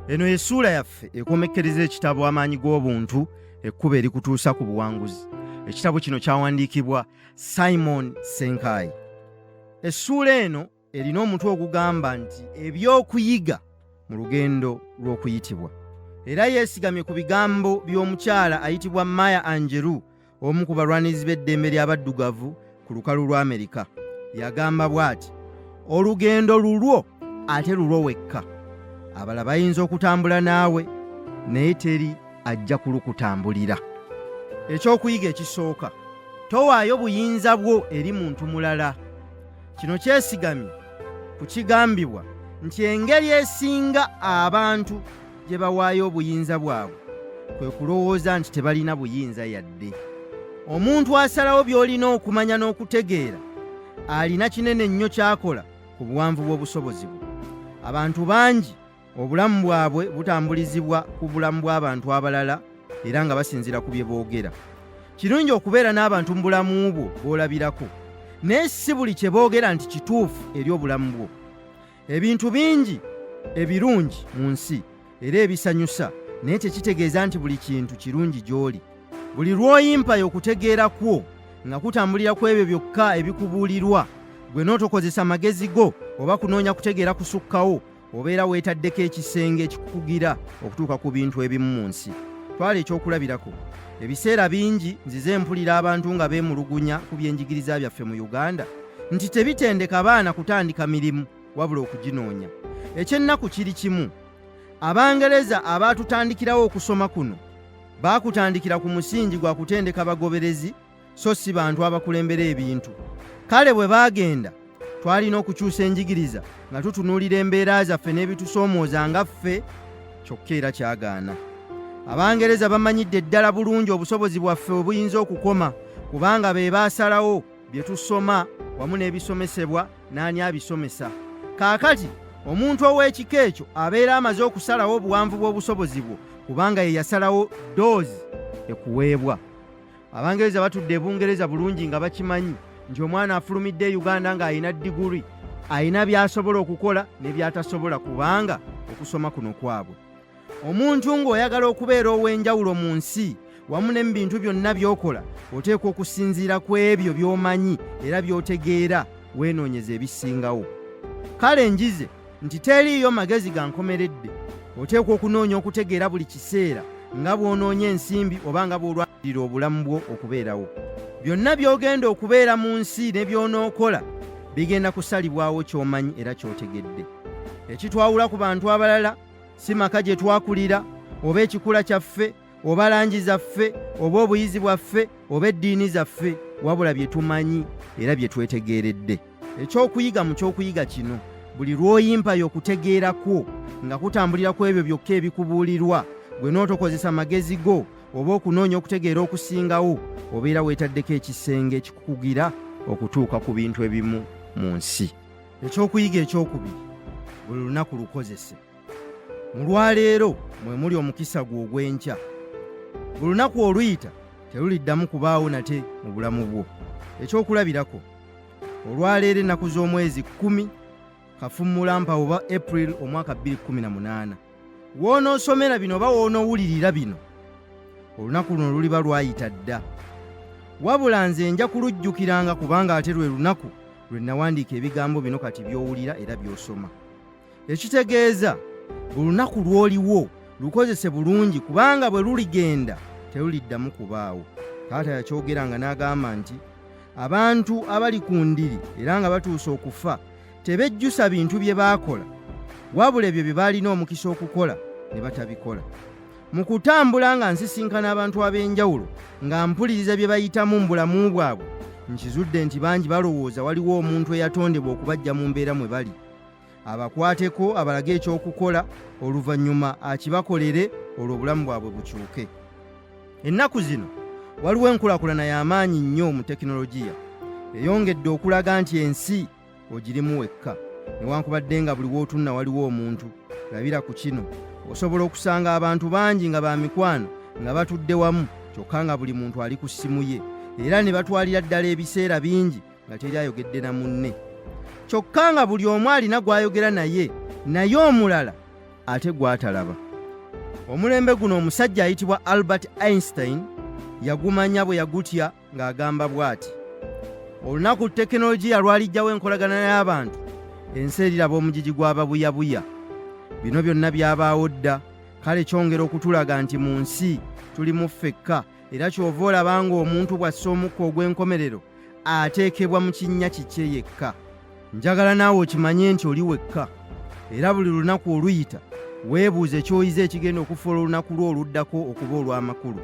Eno essuula yaffe ekomekkereza ekitabo Amaanyi g'obuntu ekkubo erikutuusa ku buwanguzi. Ekitabo kino kyawandiikibwa Simon Ssenkaayi. Essuula eno erina omutwe ogugamba nti eby'okuyiga mu lugendo lw'okuyitibwa, era yeesigamye ku bigambo by'omukyala ayitibwa Maya Angelou, omu ku balwanizi b'eddembe ly'abaddugavu ku lukalu lwa Amerika. Yagamba bw'ati: olugendo lulwo ate lulwo wekka. Abalala bayinza okutambula naawe, naye teri ajja kulukutambulira. Ekyokuyiga ekisooka, towaayo buyinza bwo eri muntu mulala. Kino kyesigamye ku kigambibwa nti engeri esinga abantu gye bawaayo obuyinza bwabwe kwe kulowooza nti tebalina buyinza yadde. Omuntu asalawo by'olina okumanya n'okutegeera alina kinene nnyo ky'akola ku buwanvu bw'obusobozi bwe. Abantu bangi obulamu bwabwe butambulizibwa ku bulamu bw'abantu abalala era nga basinziira ku bye boogera. Kirungi okubeera n'abantu mu bulamu bwo b'olabirako, naye si buli kye boogera nti kituufu eri obulamu bwo. Ebintu bingi ebirungi mu nsi era ebisanyusa, naye tekitegeeza nti buli kintu kirungi gy'oli. Buli lw'oyimpayo okutegeera kwo nga kutambulira ku ebyo byokka ebikubuulirwa, gwe n'otokozesa magezi go oba kunoonya kutegeera kusukkawo, obeera weetaddeko ekisenge ekikukugira okutuuka ku bintu ebimu mu nsi. Twala ekyokulabirako. Ebiseera bingi nzize mpulira abantu nga beemulugunya ku byenjigiriza byaffe mu Uganda nti tebitendeka baana kutandika mirimu wabula okuginoonya. Ekyennaku kiri kimu. Abangereza abaatutandikirawo okusoma kuno baakutandikira ku musingi gwa kutendeka bagoberezi, so si bantu abakulembera ebintu. Kale bwe baagenda, twalina okukyusa enjigiriza nga tutunuulira embeera zaffe n'ebitusoomooza nga ffe, kyokka era kyagaana. Abangereza bamanyidde ddala bulungi obusobozi bwaffe obuyinza okukoma, kubanga be baasalawo bye tusoma wamu n'ebisomesebwa n'ani abisomesa. Kaakati omuntu ow'ekika ekyo abeera amaze okusalawo obuwanvu bw'obusobozi bwo, kubanga ye yasalawo doozi ekuweebwa. Abangereza batudde e Bungereza bulungi nga bakimanyi nti omwana afulumidde e Uganda ng'alina diguri, alina by'asobola okukola ne by'atasobola, kubanga okusoma kuno kwabwe. Omuntu ng'oyagala okubeera ow'enjawulo mu nsi wamu ne mu bintu byonna by'okola, oteekwa okusinziira ku ebyo by'omanyi era by'otegeera, weenoonyeza ebisingawo. Kale njize nti teriiyo magezi ga nkomeredde. Oteekwa okunoonya okutegeera buli kiseera nga bw'onoonya ensimbi oba nga bw'olwanirira obulamu bwo okubeerawo. Byonna by'ogenda okubeera mu nsi ne by'onookola bigenda kusalibwawo ky'omanyi era ky'otegedde. Ekitwawula ku bantu abalala si maka gye twakulira, oba ekikula kyaffe, oba langi zaffe, oba obuyizi bwaffe, oba eddiini zaffe, wabula bye tumanyi era bye twetegeeredde. Ekyokuyiga mu kyokuyiga kino, buli lw'oyimpayo okutegeera kwo nga kutambulira ku ebyo byokka ebikubuulirwa, gwe n'otokozesa magezi go oba okunoonya okutegeera okusingawo, obeera weetaddeko ekisenge ekikukugira okutuuka ku bintu ebimu mu nsi. Ekyokuyiga ekyokubiri, buli lunaku lukozese. Mu lwaleero mwe muli omukisa gwo ogw'enkya. Buli lunaku oluyita teruliddamu kubaawo nate mu bulamu bwo. Ekyokulabirako, olwaleero ennaku z'omwezi 10 Kafumulampa oba April omwaka 2018, woonoosomera bino oba woonoowulirira bino, olunaku luno luliba lwayita dda. Wabula nze nja kulujjukiranga, kubanga ate lwe lunaku lwe nawandiika ebigambo bino kati by'owulira era by'osoma. Ekitegeeza buli lunaku lw'oliwo lukozese bulungi, kubanga bwe luligenda teruliddamu kubaawo. Taata yakyogeranga n'agamba nti abantu abali ku ndiri era nga batuuse okufa tebejjusa bintu bye baakola, wabula ebyo bye baalina omukisa okukola ne batabikola. Mu kutambula nga nsisinkana abantu ab'enjawulo nga mpuliriza bye bayitamu mu bulamu bwabwe, nkizudde nti bangi balowooza waliwo omuntu eyatondebwa okubajja mu mbeera mwe bali, abakwateko abalage ekyokukola, oluvannyuma akibakolere olwo obulamu bwabwe bukyuke. Ennaku zino waliwo enkulaakulana y'amaanyi nnyo mu tekinologiya eyongedde okulaga nti ensi ogirimu wekka, newankubadde nga buli w'otunna waliwo omuntu. Labira ku kino, osobola okusanga abantu bangi nga ba mikwano nga batudde wamu, kyokka nga buli muntu ali ku ssimu ye, era ne batwalira ddala ebiseera bingi nga teri ayogedde na munne. Kyokka nga buli omu alina gw'ayogera naye omulala ate gwatalaba. Omulembe guno omusajja ayitibwa Albert Einstein yagumanya bwe yagutya ng'agamba bw'ati: olunaku tekinologiya lwalijjawo enkolagana y'abantu, ensi eriraba omugigi gw'ababuyabuya. Bino byonna byabaawo dda, kale kyongera okutulaga nti mu nsi tulimu ffekka, era kyova olaba ng'omuntu bw'assa omukka ogw'enkomerero ateekebwa mu kinnya kikye yekka. Njagala naawe okimanye nti oli wekka, era buli lunaku oluyita weebuuze ky'oyize ekigenda okufuula olunaku lwo oluddako okuba olw'amakulu.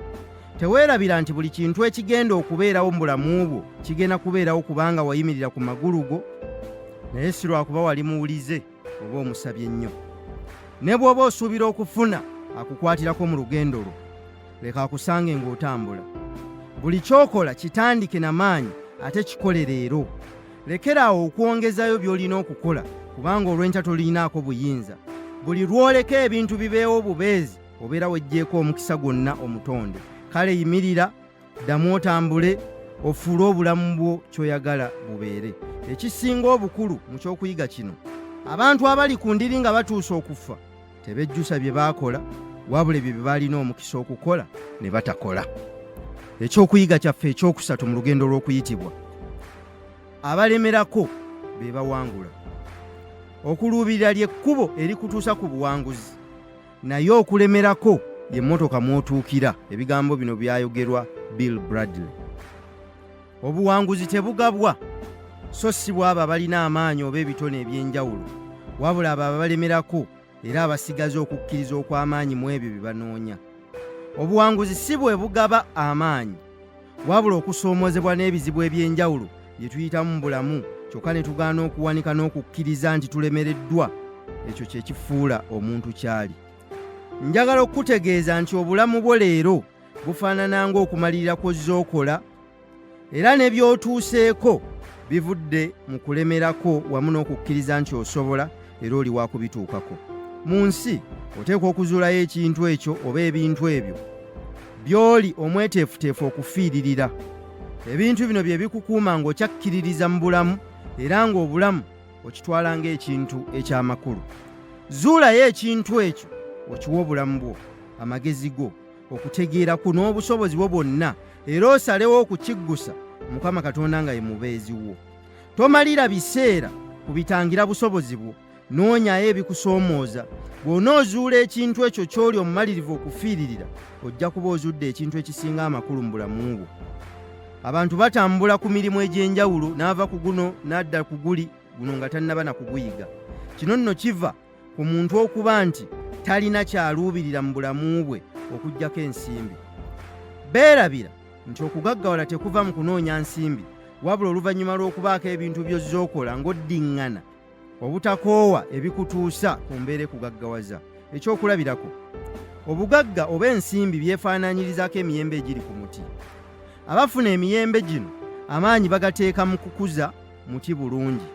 Teweerabira nti buli kintu ekigenda okubeerawo mu bulamu bwo kigenda kubeerawo kubanga wayimirira ku magulu go, naye si lwakuba wali muwulize oba omusabye ennyo. Ne bw'oba osuubira okufuna akukwatirako mu lugendo lwo, leka akusange ng'otambula. Buli ky'okola kitandike na maanyi ate kikole leero. Lekeraawo okwongezayo by'olina okukola kubanga olw'enkya tolinaako buyinza. Buli lw'oleka ebintu bibeewo bubeezi obeera weggyeko omukisa gwonna omutonde. Kale yimirira, ddamu otambule, ofuule obulamu bwo ky'oyagala bubeere. Ekisinga obukulu mu ky'okuyiga kino, abantu abali ku ndiri nga batuuse okufa tebejjusa bye baakola, wabula ebyo bye baalina omukisa okukola ne batakola. Ekyokuyiga kyaffe ekyokusatu mu lugendo lw'okuyitibwa, abalemerako be bawangula. Okuluubirira ly'ekkubo erikutuusa ku buwanguzi, naye okulemerako y'emmotoka mw'otuukira. Ebigambo bino byayogerwa Bill Bradley. Obuwanguzi tebugabwa so si bw'abo abalina amaanyi oba ebitone eby'enjawulo, wabula abo abalemerako era abasigaza okukkiriza okw'amaanyi mu ebyo bye banoonya. Obuwanguzi si bwe bugaba amaanyi, wabula okusoomoozebwa n'ebizibu eby'enjawulo bye tuyitamu mu bulamu, kyokka ne tugaana okuwanika n'okukkiriza nti tulemereddwa. Ekyo kye kifuula omuntu kyali. Njagala okutegeeza nti obulamu bwo leero bufaanana ng'okumalirira kw'ozzookola, era ne by'otuuseeko bivudde mu kulemerako wamu n'okukkiriza nti osobola era oli wa kubituukako. Mu nsi oteekwa okuzuulayo ekintu ekyo oba ebintu ebyo by'oli omweteefuteefu okufiiririra. Ebintu bino bye bikukuuma ng'okyakkiririza mu bulamu era ng'obulamu okitwala ng'ekintu eky'amakulu. Zuulayo ekintu ekyo okiwa obulamu bwo, amagezi go, okutegeerako n'obusobozi bwo bwonna, era osalewo okukiggusa Mukama Katonda nga ye mubeezi wo. Tomalira biseera kubitangira busobozi bwo, noonyayo ebikusoomooza. Bw'onoozuula ekintu ekyo ky'oli omumalirivu okufiiririra, ojja kuba ozudde ekintu ekisinga amakulu mu bulamu bwo. Abantu batambula ku mirimu egy'enjawulo, n'ava ku guno n'adda ku guli, guno nga tannaba na kuguyiga. Kino nno kiva ku muntu okuba nti talina kyaluubirira mu bulamu bwe okuggyako ensimbi. Beerabira nti okugaggawala tekuva mu kunoonya nsimbi, wabula oluvannyuma lw'okubaako ebintu by'ozzookola ng'oddiŋŋana, obutakoowa ebikutuusa ku mbeera ekugaggawaza. Ekyokulabirako, obugagga oba ensimbi byefaanaanyirizaako emiyembe egiri ku muti. Abafuna emiyembe gino amaanyi bagateeka mu kukuza muti bulungi.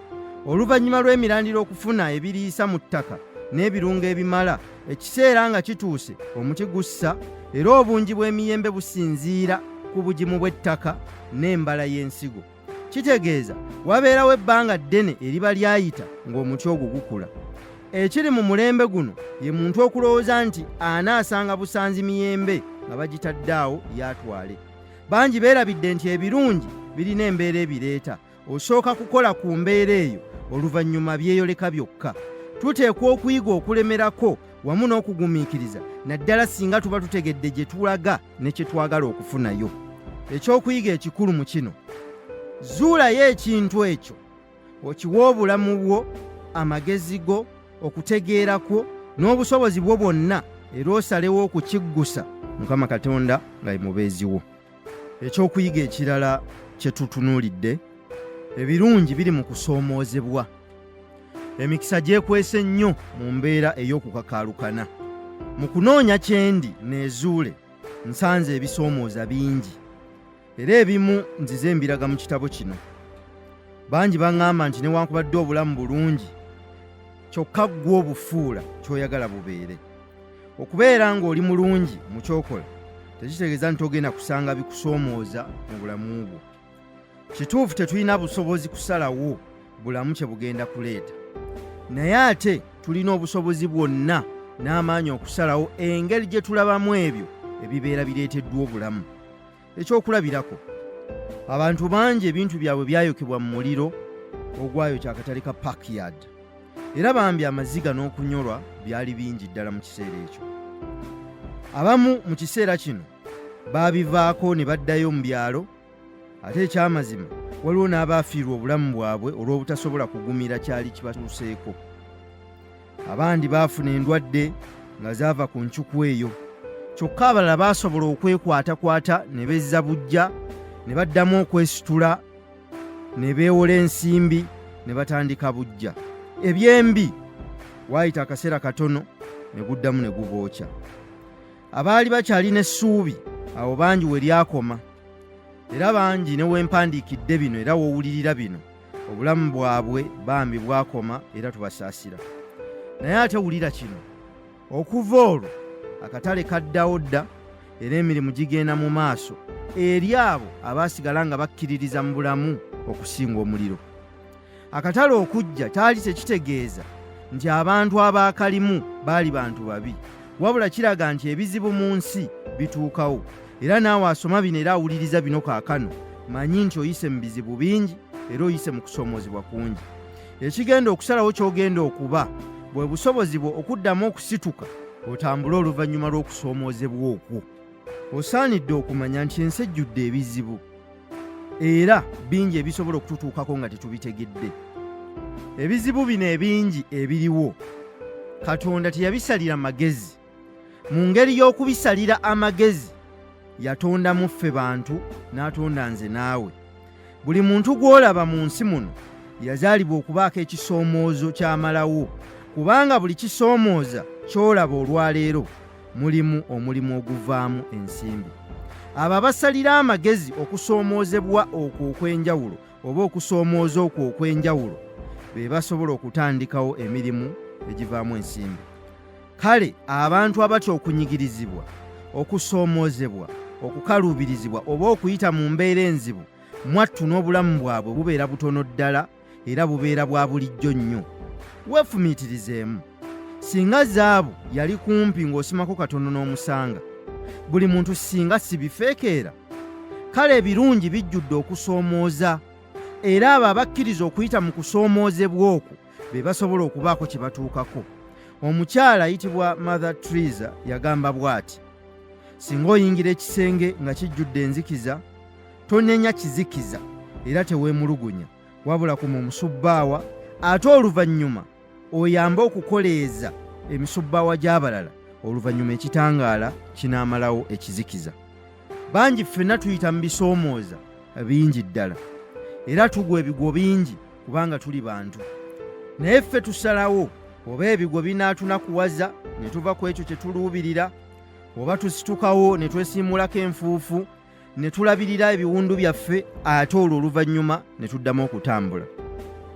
Oluvannyuma lw'emirandiro okufuna ebiriisa mu ttaka n'ebirungo ebimala, ekiseera nga kituuse omuti gussa, era obungi bw'emiyembe businziira ku bugimu bw'ettaka n'embala y'ensigo. Kitegeeza wabeerawo ebbanga ddene eriba lyayita ng'omuti ogwo gukula. Ekiri mu mulembe guno ye muntu okulowooza nti anaasanga busanzi miyembe nga bagitadde awo yatwale. Bangi beerabidde nti ebirungi birina embeera ebireeta. Osooka kukola ku mbeera eyo, oluvannyuma byeyoleka byokka. Tuteekwa okuyiga okulemerako wamu n'okugumiikiriza, naddala singa tuba tutegedde gye tulaga ne kye twagala okufunayo. Ekyokuyiga ekikulu mu kino, zuulayo ekintu ekyo, okiwa obulamu bwo, amagezi go, okutegeerako n'obusobozi bwo bwonna, era osalewo okukiggusa Mukama Katonda nga ye mubeezi wo. Ekyokuyiga ekirala kye tutunuulidde, ebirungi biri mu kusoomoozebwa. Emikisa gyekwese nnyo mu mbeera ey'okukakaalukana. Mu kunoonya kyendi neezuule, nsanze ebisoomooza bingi, era ebimu nzize mbiraga mu kitabo kino. Bangi baŋŋamba nti newankubadde obulamu bulungi, kyokka ggwe obufuula ky'oyagala bubeere. Okubeera ng'oli mulungi mu kyokola tekitegeeza nti togenda kusanga bikusoomooza mu bulamu bwo. Kituufu tetulina busobozi kusalawo bulamu kye bugenda kuleeta, naye ate tulina obusobozi bwonna n'amaanyi okusalawo engeri gye tulabamu ebyo ebibeera bireeteddwa obulamu. Ekyokulabirako, abantu bangi ebintu byabwe byayokebwa mu muliro ogwayokya akatale ka Backyard, era bambi amaziga n'okunyolwa byali bingi ddala mu kiseera ekyo. Abamu mu kiseera kino baabivaako ne baddayo mu byalo, ate ekyamazima waliwo n'abaafiirwa obulamu bwabwe olw'obutasobola kugumira kyali kibatuuseeko. Abandi baafuna endwadde nga zaava ku ncuku eyo, kyokka abalala baasobola okwekwatakwata ne bezza bujja, ne baddamu okwesitula, ne beewola ensimbi, ne batandika bujja. Ebyembi waayita akaseera katono ne guddamu ne gubookya. Abaali bakyalina essuubi awo bangi we lyakoma, era bangi ne wempandiikidde bino era wowulirira bino, obulamu bwabwe bambi bwakoma era tubasaasira. Naye ate wulira kino, okuva olwo akatale kaddawo dda era emirimu gigenda mu maaso eri abo abaasigala nga bakkiririza mu bulamu okusinga omuliro. Akatale okujja kyali tekitegeeza nti abantu abaakalimu baali bantu babi, wabula kiraga nti ebizibu mu nsi bituukawo, era naawe asoma bino era awuliriza bino kaakano, manyi nti oyise mu bizibu bingi era oyise mu kusoomoozebwa kungi. Ekigenda okusalawo ky'ogenda okuba bwe busobozi bwo okuddamu okusituka otambule oluvannyuma lw'okusoomoozebwa okwo. Osaanidde okumanya nti ensi ejjudde ebizibu, era bingi ebisobola okututuukako nga tetubitegedde. Ebizibu bino ebingi ebiriwo, Katonda teyabisalira magezi. Mu ngeri y'okubisalira amagezi, yatondamu ffe bantu n'atonda nze naawe. Buli muntu gw'olaba mu nsi muno yazaalibwa okubaako ekisoomoozo ky'amalawo, kubanga buli kisoomooza ky'olaba olwaleero mulimu omulimu oguvaamu ensimbi. Abo abasalira amagezi okusoomoozebwa okwo okw'enjawulo oba okusoomooza okwo okw'enjawulo be basobola okutandikawo emirimu egivaamu ensimbi. Kale abantu abatya okunyigirizibwa, okusoomoozebwa, okukaluubirizibwa oba okuyita mu mbeera enzibu, mwattu n'obulamu bwabwe bubeera butono ddala era bubeera bwa bulijjo nnyo. Weefumiitirizeemu, singa zaabu yali kumpi ng'osimako katono n'omusanga, buli muntu singa sibifeekeera. Kale ebirungi bijjudde okusoomooza, era abo abakkiriza okuyita mu kusoomoozebwa okwo be basobola okubaako kye batuukako. Omukyala ayitibwa Mother Teresa yagamba bw'ati: singa oyingira ekisenge nga kijjudde enzikiza, tonenya kizikiza era teweemulugunya, wabula kuma omusubbaawa, ate oluvannyuma oyambe okukoleeza emisubbaawa gy'abalala, oluvannyuma ekitangaala kinaamalawo ekizikiza. Bangi ffenna tuyita mu bisoomooza bingi ddala, era tugwa ebigwo bingi kubanga tuli bantu. Naye ffe tusalawo oba ebigwo binaatunakuwaza ne tuva ku ekyo kye tuluubirira, oba tusitukawo ne twesiimulako enfuufu ne tulabirira ebiwundu byaffe, ate olwo oluvannyuma ne tuddamu okutambula.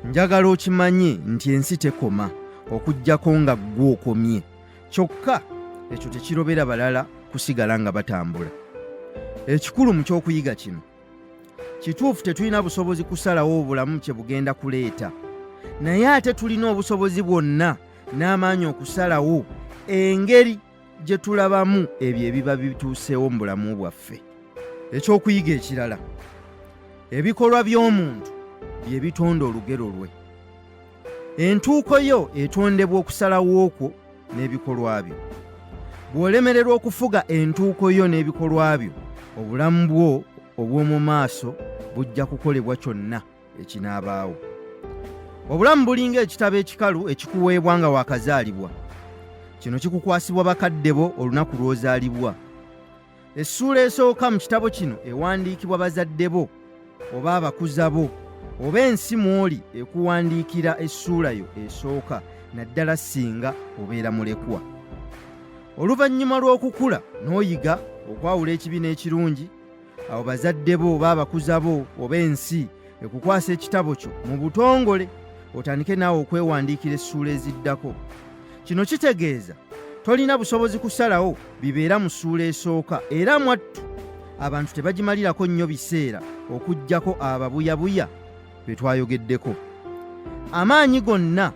Njagala okimanye nti ensi tekoma okuggyako nga ggwe okomye, kyokka ekyo tekirobera balala kusigala nga batambula. Ekikulu mu ky'okuyiga kino, kituufu tetulina busobozi kusalawo obulamu kye bugenda kuleeta, naye ate tulina obusobozi bwonna n'amaanyi okusalawo engeri gye tulabamu ebyo ebiba bituuseewo mu bulamu bwaffe. Ekyokuyiga ekirala, ebikolwa by'omuntu bye bitonda olugero lwe. Entuuko yo etondebwa okusalawo okwo n'ebikolwa byo. Bw'olemererwa okufuga entuuko yo n'ebikolwa byo, obulamu bwo obw'omu maaso bujja kukolebwa kyonna ekinaabaawo. Obulamu bulinga ekitabo ekikalu ekikuweebwa nga waakazaalibwa. Kino kikukwasibwa bakadde bo olunaku lw'ozaalibwa. Essuula esooka mu kitabo kino ewandiikibwa bazadde bo oba abakuza bo, oba ensi mw'oli ekuwandiikira essuula yo esooka, naddala singa obeera mulekwa. Oluvannyuma lw'okukula n'oyiga okwawula ekibi n'ekirungi, awo bazadde bo oba abakuza bo oba ensi ekukwasa ekitabo kyo mu butongole, otandike naawe okwewandiikira essuula eziddako. Kino kitegeeza tolina busobozi kusalawo bibeera mu ssuula esooka, era mwattu abantu tebagimalirako nnyo biseera okuggyako ababuyabuya be twayogeddeko. Amaanyi gonna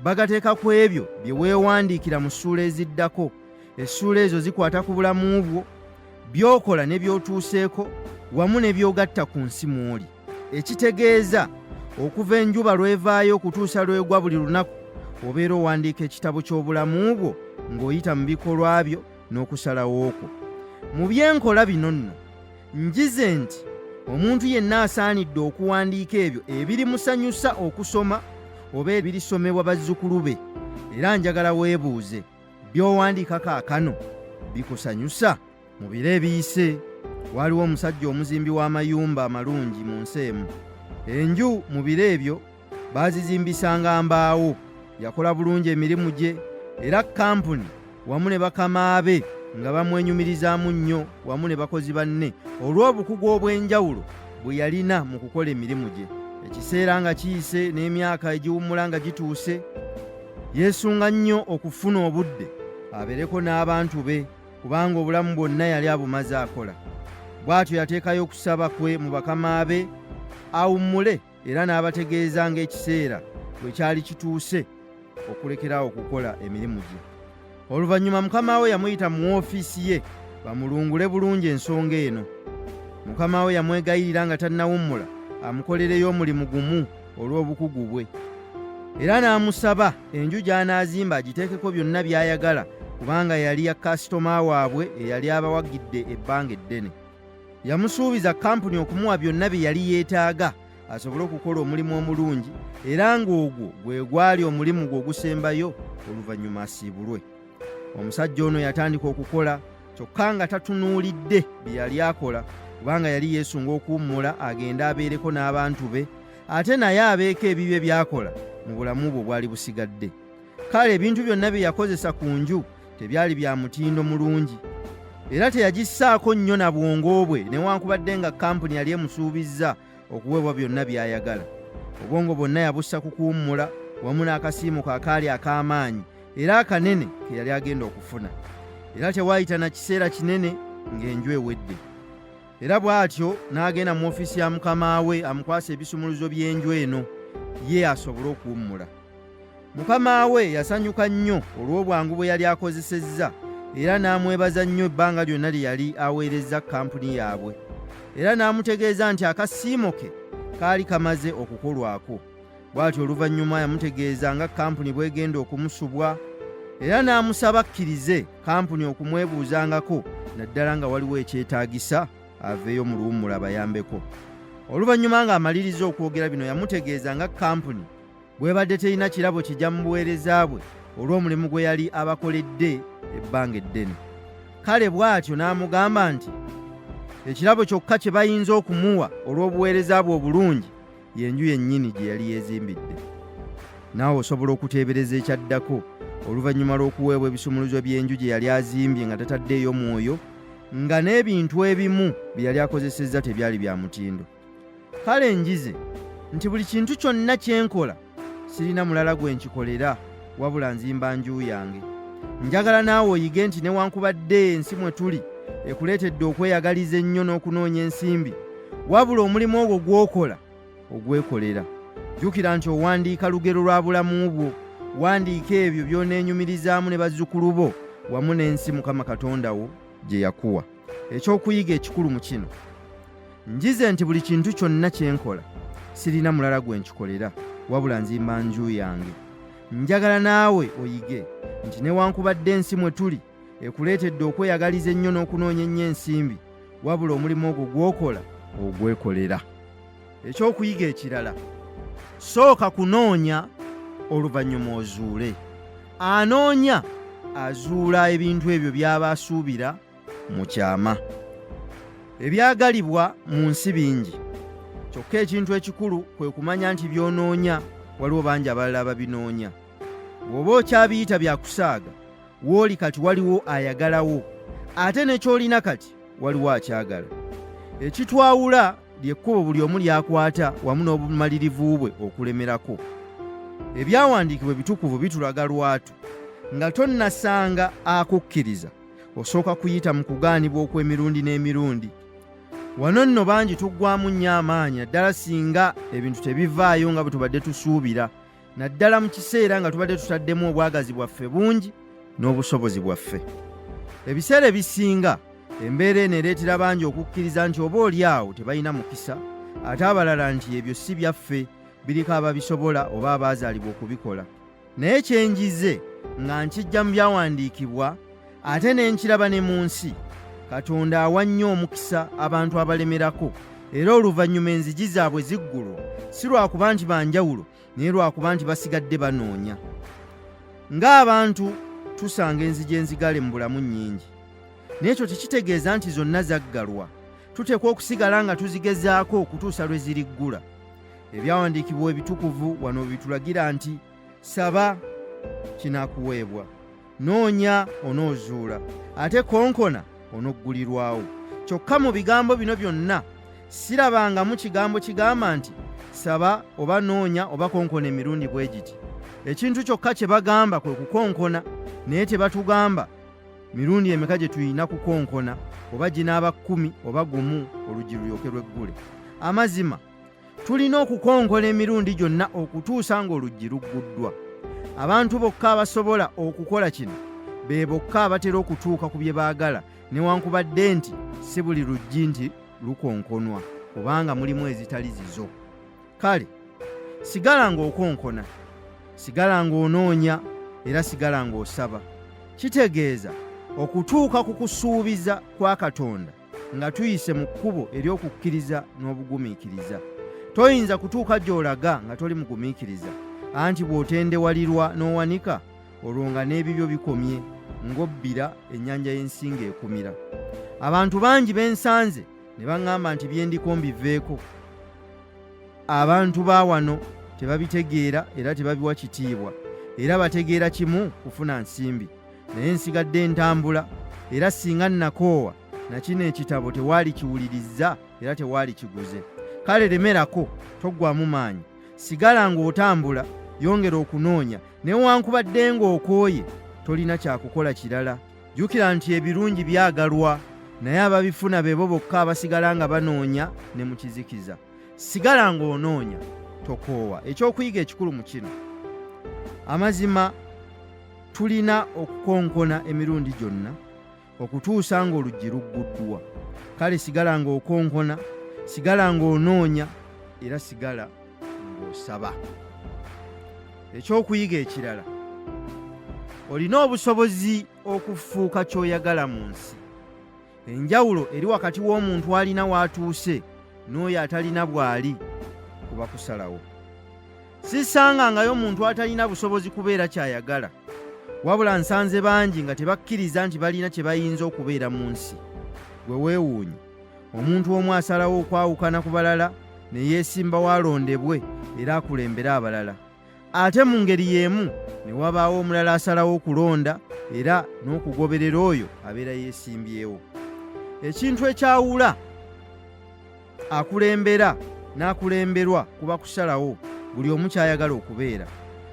bagateeka ku ebyo bye weewandiikira mu ssuula eziddako. Essuula ezo zikwata ku bulamu bwo, by'okola ne by'otuuseeko, wamu ne by'ogatta ku nsi mw'oli. Ekitegeeza okuva enjuba lw'evaayo okutuusa lw'egwa buli lunaku, obeera owandiika ekitabo ky'obulamu bwo ng'oyita mu bikolwa byo n'okusalawo okwo. Mu byenkola bino nno, njize nti omuntu yenna asaanidde okuwandiika ebyo ebirimusanyusa okusoma oba ebirisomebwa bazzukulu be. Era njagala weebuuze, by'owandiika kaakano bikusanyusa? Mu biro ebiyise waaliwo omusajja omuzimbi w'amayumba amalungi mu nsi emu. Enju mu biro ebyo baazizimbisanga mbaawo. Yakola bulungi emirimu gye, era kampuni wamu ne bakama be nga bamwenyumirizaamu nnyo wamu ne bakozi banne olw'obukugu obw'enjawulo bwe yalina mu kukola emirimu gye. Ekiseera nga kiyise n'emyaka egiwummula nga gituuse, yeesunga nnyo okufuna obudde abeereko n'abantu be, kubanga obulamu bwonna yali abumaze akola. Bw'atyo yateekayo okusaba kwe mu bakama be awummule, era n'abategeeza ng'ekiseera bwe kyali kituuse okulekerawo okukola emirimu gye. Oluvannyuma mukama we yamuyita mu woofiisi ye bamulungule bulungi ensonga eno. Mukama we yamwegayirira nga tannawummula amukolereyo omulimu gumu olw'obukugu bwe, era n'amusaba enju gy'anaazimba agiteekeko byonna by'ayagala, kubanga yali ya kasitoma waabwe eyali abawagidde ebbanga eddene. Yamusuubiza kampuni okumuwa byonna bye yali yeetaaga asobole okukola omulimu omulungi, era ng'ogwo gwe gwali omulimu gwe ogusembayo oluvannyuma asiibulwe. Omusajja ono yatandika okukola, kyokka nga tatunuulidde bye yali akola, kubanga yali yeesunga okuwummula agende abeereko n'abantu be, ate naye abeeko ebibye byakola mu bulamu bwe bwali busigadde. Kale ebintu byonna bye yakozesa ku nju tebyali bya mutindo mulungi, era teyagissaako nnyo na bwongo bwe, newankubadde nga kampuni yali emusuubizza okuweebwa byonna by'ayagala. Obwongo bwonna yabussa ku kuwummula wamu n'akasiimuko akaali ak'amaanyi era akanene ke yali agenda okufuna. Era tewaayita na kiseera kinene ng'enju ewedde. Era bw'atyo n'agenda mu ofiisi ya mukama we amukwasa ebisumuluzo by'enju eno ye asobole okuwummula. Mukama we yasanyuka nnyo olw'obwangu bwe yali akozesezza, era n'amwebaza nnyo ebbanga lyonna lye yali aweerezza kampuni yaabwe, era n'amutegeeza nti akasiimo ke kaali kamaze okukolwako. Bw'atyo oluvannyuma yamutegeeza nga kampuni bw'egenda okumusubwa, era n'amusaba akkirize kampuni okumwebuuzangako naddala nga waliwo ekyetaagisa aveeyo mu luwummula bayambeko. Oluvannyuma ng'amaliriza okwogera bino, yamutegeeza nga kampuni bw'ebadde terina kirabo kijja mu buweereza bwe olw'omulimu gwe yali abakoledde ebbanga eddene. Kale bw'atyo n'amugamba nti ekirabo kyokka kye bayinza okumuwa olw'obuweereza bwe obulungi y'enju yennyini gye yali yeezimbidde. Naawe osobola okuteebereza ekyaddako oluvannyuma lw'okuweebwa ebisumuluzo by'enju gye yali azimbye nga tataddeeyo mwoyo, nga n'ebintu ebimu bye yali akozesezza tebyali bya mutindo. Kale njize nti buli kintu kyonna kye nkola sirina mulala gwe nkikolera wabula nzimba nju yange. Njagala naawe oyige nti newankubadde ensi mwe tuli ekuleetedde okweyagaliza ennyo n'okunoonya ensimbi, wabula omulimu ogwo gw'okola ogwekolera. Jjukira nti owandiika lugero lwa bulamu bwo, wandiika ebyo by'oneenyumirizaamu ne bazzukulu bo wamu n'ensi Mukama Katonda wo gye yakuwa. Ekyokuyiga ekikulu mu kino, njize nti buli kintu kyonna kye nkola sirina mulala gwe nkikolera wabula nzimba nju yange. Njagala naawe oyige nti newankubadde ensi mwe tuli ekuleetedde okweyagaliza ennyo n'okunoonya ennyo ensimbi, wabula omulimu ogwo gw'okola ogwekolera. Ekyokuyiga ekirala, sooka kunoonya oluvannyuma ozuule. Anoonya azuula ebintu ebyo by'aba asuubira mu kyama. Ebyagalibwa mu nsi bingi, kyokka ekintu ekikulu kwe kumanya nti by'onoonya waliwo bangi abalala babinoonya. Bw'oba okyabiyita bya kusaaga, w'oli kati waliwo ayagalawo, ate n'ekyolina kati waliwo akyagala. Ekitwawula ly'ekkubo buli omu lyakwata wamu n'obumalirivu bwe okulemerako. Ebyawandiikibwa ebitukuvu bitulaga lwatu nga tonnasanga akukkiriza, osooka kuyita mu kugaanibwa okw'emirundi n'emirundi. Wano nno bangi tuggwaamu nnyo amaanyi, naddala singa ebintu tebivaayo nga bwe tubadde tusuubira, naddala mu kiseera nga tubadde tutaddemu obwagazi bwaffe bungi n'obusobozi bwaffe. Ebiseera ebisinga embeera eno ereetera bangi okukkiriza nti oba oli awo tebalina mukisa, ate abalala nti ebyo si byaffe, biriko ababisobola oba abaazaalibwa okubikola. Naye kyenjize nga nkijja mu byawandiikibwa ate ne nkiraba ne mu nsi, Katonda awa nnyo omukisa abantu abalemerako, era oluvannyuma enzigi zaabwe ziggulwa, si lwakuba nti banjawulo, naye lwakuba nti basigadde banoonya. Ng'abantu tusanga enzigi enzigale mu bulamu nnyingi, naye ekyo tekitegeeza nti zonna zaggalwa. Tuteekwa okusigala nga tuzigezaako okutuusa lwe ziriggula. Ebyawandiikibwa ebitukuvu wano bitulagira nti saba kinaakuweebwa, noonya onoozuula, ate konkona onoggulirwawo. Kyokka mu bigambo bino byonna sirabangamu kigambo kigamba nti saba oba noonya oba konkona emirundi bwe giti. Ekintu kyokka kye bagamba kwe kukonkona, naye tebatugamba mirundi emeka gye tuyina kukonkona, oba ginaaba 10 oba gumu oluggi lulyoke lweggule. Amazima tulina okukonkona emirundi gyonna okutuusa ng'oluggi lugguddwa. Abantu bokka abasobola okukola kino be bokka abatera okutuuka ku bye baagala, newankubadde nti si buli luggi nti lukonkonwa, kubanga mulimu ezitali zizo. Kale sigala ng'okonkona, sigala ng'onoonya, era sigala ng'osaba. Kitegeeza okutuuka ku kusuubiza kwa Katonda nga tuyise mu kkubo ery'okukkiriza n'obugumiikiriza. Toyinza kutuuka gy'olaga nga toli mugumiikiriza, anti bw'otendewalirwa n'owanika, olwo nga n'ebibyo bikomye ng'obbira ennyanja y'ensinga ekumira. Abantu bangi bensanze ne baŋŋamba nti bye ndiko mbiveeko. Abantu ba wano tebabitegeera era tebabiwa kitiibwa, era bategeera kimu kufuna nsimbi. Naye nsigadde ntambula, era singa nnakoowa na kino ekitabo tewaali kiwulirizza era tewaali kiguze. Kale lemerako, toggwamu maanyi, sigala ng'otambula, yongera okunoonya, newankubadde ng'okooye tolina kyakukola kirala. Jjukira nti ebirungi byagalwa, naye ababifuna beebo bokka abasigala nga banoonya ne mu kizikiza. Sigala ng'onoonya, tokoowa. Ekyokuyiga ekikulu mu kino, amazima tulina okukonkona emirundi gyonna okutuusa ng'oluggi lugguddwa. Kale sigala ng'okonkona, sigala ng'onoonya, era sigala ng'osaba. Ekyokuyiga ekirala, olina obusobozi okufuuka ky'oyagala mu nsi. Enjawulo eri wakati w'omuntu alina w'atuuse n'oyo atalina bw'ali kuba kusalawo. Sisangangayo omuntu atalina busobozi kubeera ky'ayagala, wabula nsanze bangi nga tebakkiriza nti balina kye bayinza okubeera mu nsi. Gwe weewuunye, omuntu omu asalawo okwawukana ku balala ne yeesimba w'alondebwe era akulembera abalala. Ate mu ngeri y'emu ne wabaawo omulala asalawo okulonda era n'okugoberera oyo abeera yeesimbyewo. Ekintu ekyawula akulembera n'akulemberwa kuba kusalawo buli omu kyayagala okubeera.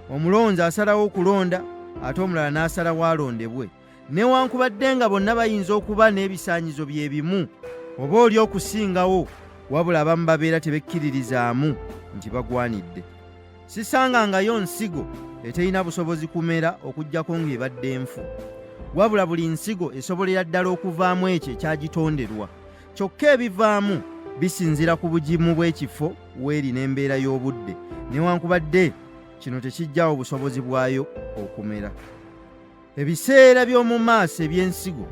Omulonzi asalawo okulonda ate omulala n'asalawo alondebwe, newankubadde nga bonna bayinza okuba n'ebisaanyizo bye bimu oba oli okusingawo, wabula abamu babeera tebekkiririzaamu nti bagwanidde. Sisangangayo nsigo eterina busobozi kumera okuggyako ng'ebadde enfu, wabula buli nsigo esobolera ddala okuvaamu ekyo ekyagitonderwa. Kyokka ebivaamu bisinzira ku bugimu bw'ekifo w'eri n'embeera y'obudde, newankubadde kino tekijjawo busobozi bwayo okumera. Ebiseera by'omu maaso eby'ensigo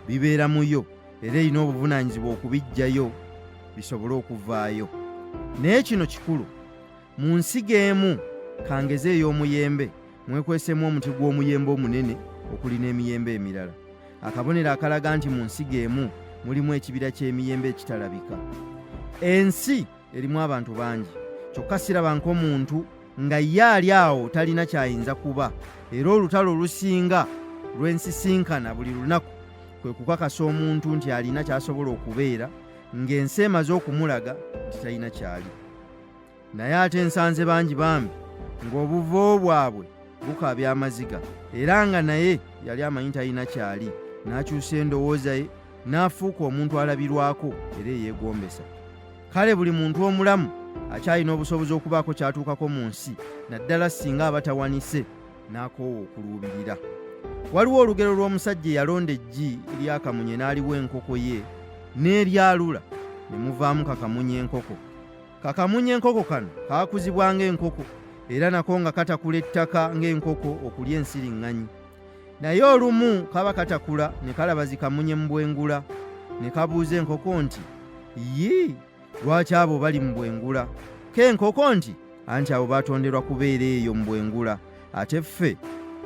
bibeera mu yo, era erina obuvunaanyizibwa okubiggyayo bisobole okuvaayo. Naye kino kikulu, mu nsigo emu kangeze ey'omuyembe mwekwesemu omuti gw'omuyembe omunene okuli n'emiyembe emirala. Akabonero akalaga nti mu nsigo emu mulimu ekibira ky'emiyembe ekitalabika. Ensi erimu abantu bangi, kyokka siraba nk'omuntu nga ye ali awo talina kyayinza kuba, era olutalo olusinga lw'ensisinkana buli lunaku kwe kukakasa omuntu nti alina ky'asobola okubeera, ng'ensi emaze okumulaga nti talina kyali. Naye ate nsanze bangi bambi ng'obuvo bwabwe bukaabya amaziga, era nga naye yali amanyi talina kyali, n'akyusa endowooza ye n'afuuka omuntu alabirwako era eyeegombesa. Kale buli muntu omulamu akyalina obusobozi okubaako kyatuukako mu nsi, naddala singa abatawanise n'akoowa okuluubirira. Waliwo olugero lw'omusajja eyalonda eggi eryakamunye n'aliwa enkoko ye n'eryalula ne muvaamu kakamunye enkoko. Kakamunye enkoko kano kaakuzibwa ng'enkoko era nako nga katakula ettaka ng'enkoko okulya ensiriŋŋanyi. Naye olumu kaba katakula ne kalaba zikamunye mu bwengula, ne kabuuza enkoko nti, "Yii, lwaki abo bali mu bwengula?" K'enkoko nti, "Anti abo baatonderwa kubeera eyo mu bwengula, ate ffe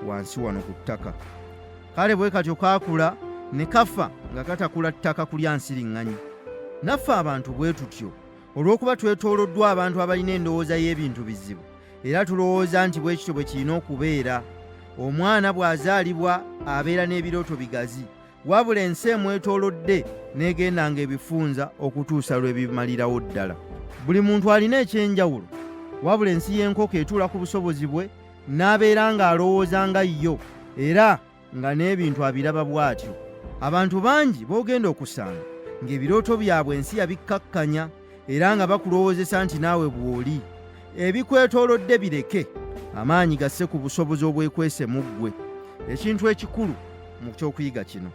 wansi wano ku ttaka." Kale bwe katyo kaakula ne kafa nga katakula ttaka kulya nsiriŋŋanyi. Naffe abantu bwe tutyo, olw'okuba twetooloddwa abantu abalina endowooza y'ebintu bizibu, era tulowooza nti bwe kityo bwe kirina okubeera. Omwana bw'azaalibwa abeera n'ebirooto bigazi, wabula ensi emwetoolodde n'egendanga ebifunza okutuusa lwe bimalirawo ddala. Buli muntu alina ekyenjawulo, wabula ensi y'enkoko etuula ku busobozi bwe n'abeera ng'alowooza nga yo, era nga n'ebintu abiraba bw'atyo. Abantu bangi b'ogenda okusanga ng'ebirooto byabwe ensi yabikkakkanya, era nga bakulowoozesa nti naawe bw'oli. Ebikwetoolodde bireke, amaanyi gasse ku busobozi obwekwese mu ggwe. Ekintu ekikulu mu ky'okuyiga kino,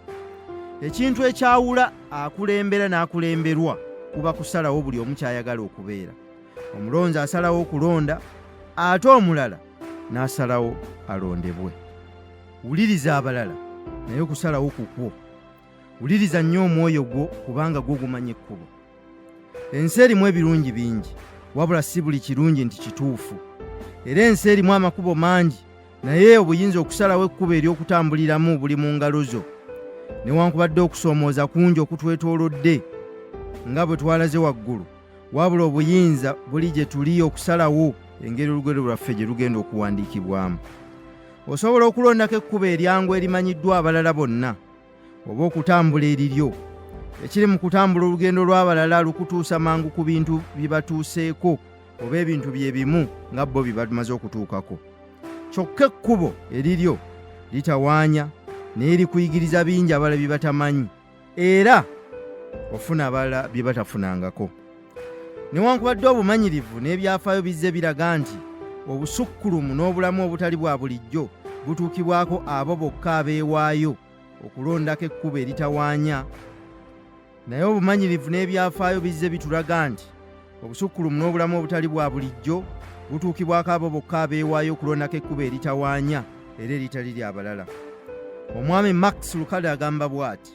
ekintu ekyawula akulembera n'akulemberwa, kuba kusalawo buli omu kyayagala okubeera. Omulonzi asalawo okulonda, ate omulala n'asalawo alondebwe. Wuliriza abalala, naye okusalawo kukwo. Wuliriza nnyo omwoyo gwo, kubanga gwo gumanya ekkubo. Ensi erimu ebirungi bingi, wabula si buli kirungi nti kituufu. Era ensi erimu amakubo mangi, naye obuyinza okusalawo ekkubo ery'okutambuliramu buli mu ngalo zo. Newankubadde okusoomooza kungi okutwetoolodde nga bwe twalaze waggulu, wabula obuyinza buli gye tuli okusalawo engeri olugero lwaffe gye lugenda okuwandiikibwamu. Osobola okulondako ekkubo eryangu erimanyiddwa abalala bonna, oba okutambula eriryo. Ekiri mu kutambula olugendo lw'abalala lukutuusa mangu ku bintu bye batuuseeko, oba ebintu bye bimu nga bo bye bamaze okutuukako. Kyokka ekkubo eriryo litawaanya naye likuyigiriza bingi abalala bye batamanyi, era ofuna abalala bye batafunangako. Newankubadde obumanyirivu n'ebyafaayo bizze biraga nti obusukkulumu n'obulamu obutali bwa bulijjo butuukibwako abo bokka abeewaayo okulondako ekkubo eritawaanya. Naye obumanyirivu n'ebyafaayo bizze bitulaga nti obusukkulumu n'obulamu obutali bwa bulijjo butuukibwako abo bokka abeewaayo okulondako ekkubo eritawaanya era eritali lyabalala. Omwami Max Lucado agamba bw'ati,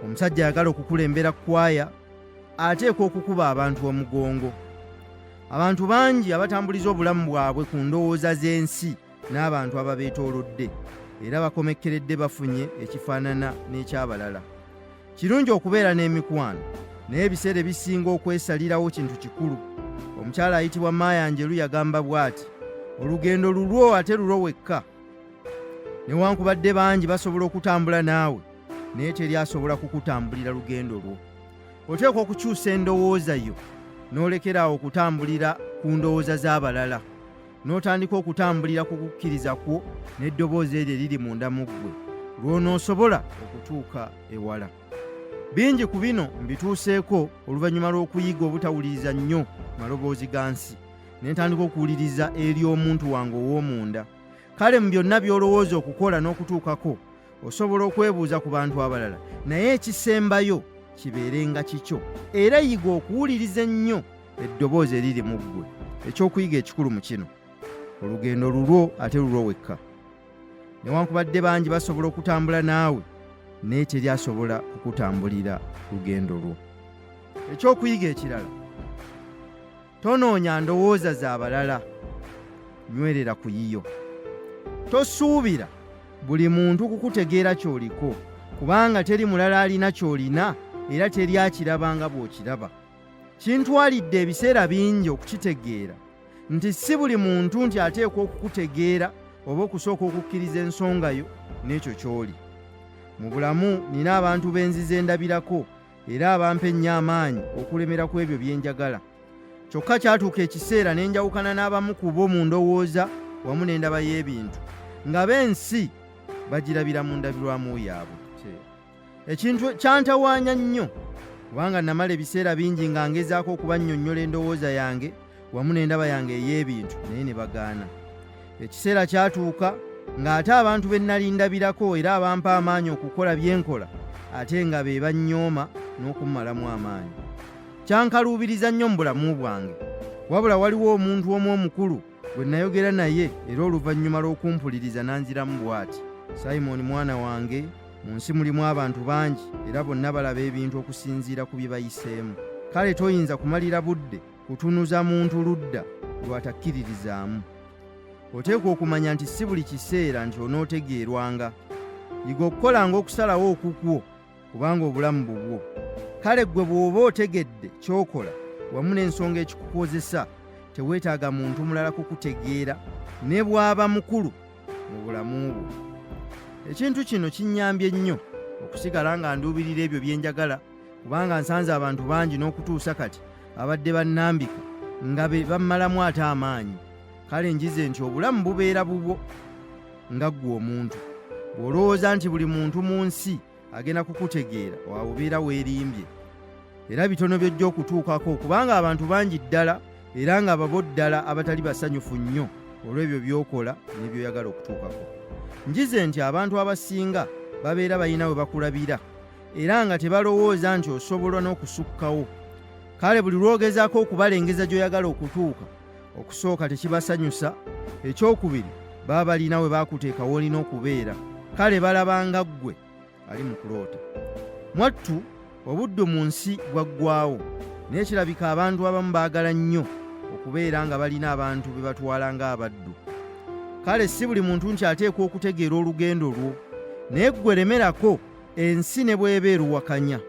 omusajja ayagala okukulembera kwaya ateekwa okukuba abantu omugongo. Abantu bangi abatambuliza obulamu bwabwe ku ndowooza z'ensi n'abantu ababeetoolodde, era bakomekkeredde bafunye ekifaanana n'ekyabalala. Kirungi okubeera n'emikwano, naye ebiseera ebisinga okwesalirawo kintu kikulu. Omukyala ayitibwa Maayanjeru yagamba bw'ati, olugendo lulwo ate lulwo wekka. Newankubadde bangi basobola okutambula naawe, naye teri asobola kukutambulira lugendo lwo. Oteekwa okukyusa endowooza yo, n'olekeraawo okutambulira ku ndowooza z'abalala, n'otandika okutambulira ku kukkiriza kwo n'eddoboozi eryo eriri munda mu ggwe, lw'onoosobola okutuuka ewala. Bingi ku bino mbituuseeko oluvannyuma lw'okuyiga obutawuliriza nnyo maloboozi ga nsi, ne ntandika okuwuliriza eri omuntu wange ow'omunda. Kale mu byonna by'olowooza okukola n'okutuukako, osobola okwebuuza ku bantu abalala, naye ekisembayo kibeerenga kikyo, era yiga okuwuliriza ennyo eddoboozi eriri mu ggwe. Ekyokuyiga ekikulu mu kino, olugendo lulwo ate lulwo wekka. Newankubadde bangi basobola okutambula naawe, naye teri asobola okutambulira lugendo lwo. Ekyokuyiga ekirala, tonoonya ndowooza z'abalala, nywerera ku yiyo. Tosuubira buli muntu kukutegeera ky'oliko, kubanga teri mulala alina ky'olina era teri akiraba nga bw'okiraba. Kintwalidde ebiseera bingi okukitegeera nti si buli muntu nti ateekwa okukutegeera oba okusooka okukkiriza ensonga yo n'ekyo ky'oli. Mu bulamu nina abantu benzize ndabirako era abampa ennyo amaanyi okulemera ku ebyo bye njagala. Kyokka kyatuuka ekiseera ne njawukana n'abamu ku bo mu ndowooza wamu n'endaba y'ebintu, nga b'ensi bagirabira mu ndabirwamu yaabwe. Ekintu kyantawaanya nnyo kubanga namala ebiseera bingi nga ngezaako okubannyonnyola endowooza yange wamu n'endaba yange ey'ebintu naye ne bagaana. Ekiseera kyatuuka ng'ate abantu be nnali ndabirako era abampa amaanyi okukola bye nkola ate nga be bannyooma n'okummalamu amaanyi. Kyankaluubiriza nnyo mu bulamu bwange, wabula waliwo omuntu omu omukulu gwe nayogera naye era oluvannyuma lw'okumpuliriza n'anziramu bw'ati: Simon mwana wange, mu nsi mulimu abantu bangi era bonna balaba ebintu okusinziira ku bye bayiseemu. Kale toyinza kumalira budde kutunuza muntu ludda lw'atakkiririzaamu. Oteekwa okumanya nti si buli kiseera nti onootegeerwanga. Yiga okukolanga okusalawo okukwo kubanga obulamu bubwo. Kale ggwe bw'oba otegedde ky'okola wamu n'ensonga ekikukozesa, teweetaaga muntu mulala kukutegeera ne bw'aba mukulu mu bulamu bwo. Ekintu kino kinnyambye nnyo okusigala nga nduubirira ebyo bye njagala, kubanga nsanze abantu bangi n'okutuusa kati abadde bannambika nga be bammalamu ate amaanyi. Kale njize nti obulamu bubeera bubwo nga ggwe omuntu. Bw'olowooza nti buli muntu mu nsi agenda kukutegeera, waobeera weerimbye. Era bitono by'ojja okutuukako kubanga abantu bangi ddala era nga babo ddala abatali basanyufu nnyo olw'ebyo by'okola ne by'oyagala okutuukako. Njize nti abantu abasinga babeera balina we bakulabira era nga tebalowooza nti osobola n'okusukkawo. Kale buli lw'ogezaako okubalengeza gy'oyagala okutuuka, okusooka tekibasanyusa, ekyokubiri baba balina we baakuteeka w'olina okubeera. Kale balabanga ggwe ali mu kuloota. Mwattu obuddu mu nsi bwaggwaawo, naye kirabika abantu abamu baagala nnyo okubeera nga balina abantu be batwala ng'abaddu. Kale si buli muntu nti ateekwa okutegeera olugendo lwo, naye ggwe lemerako ensi ne bw'eba eruwakanya.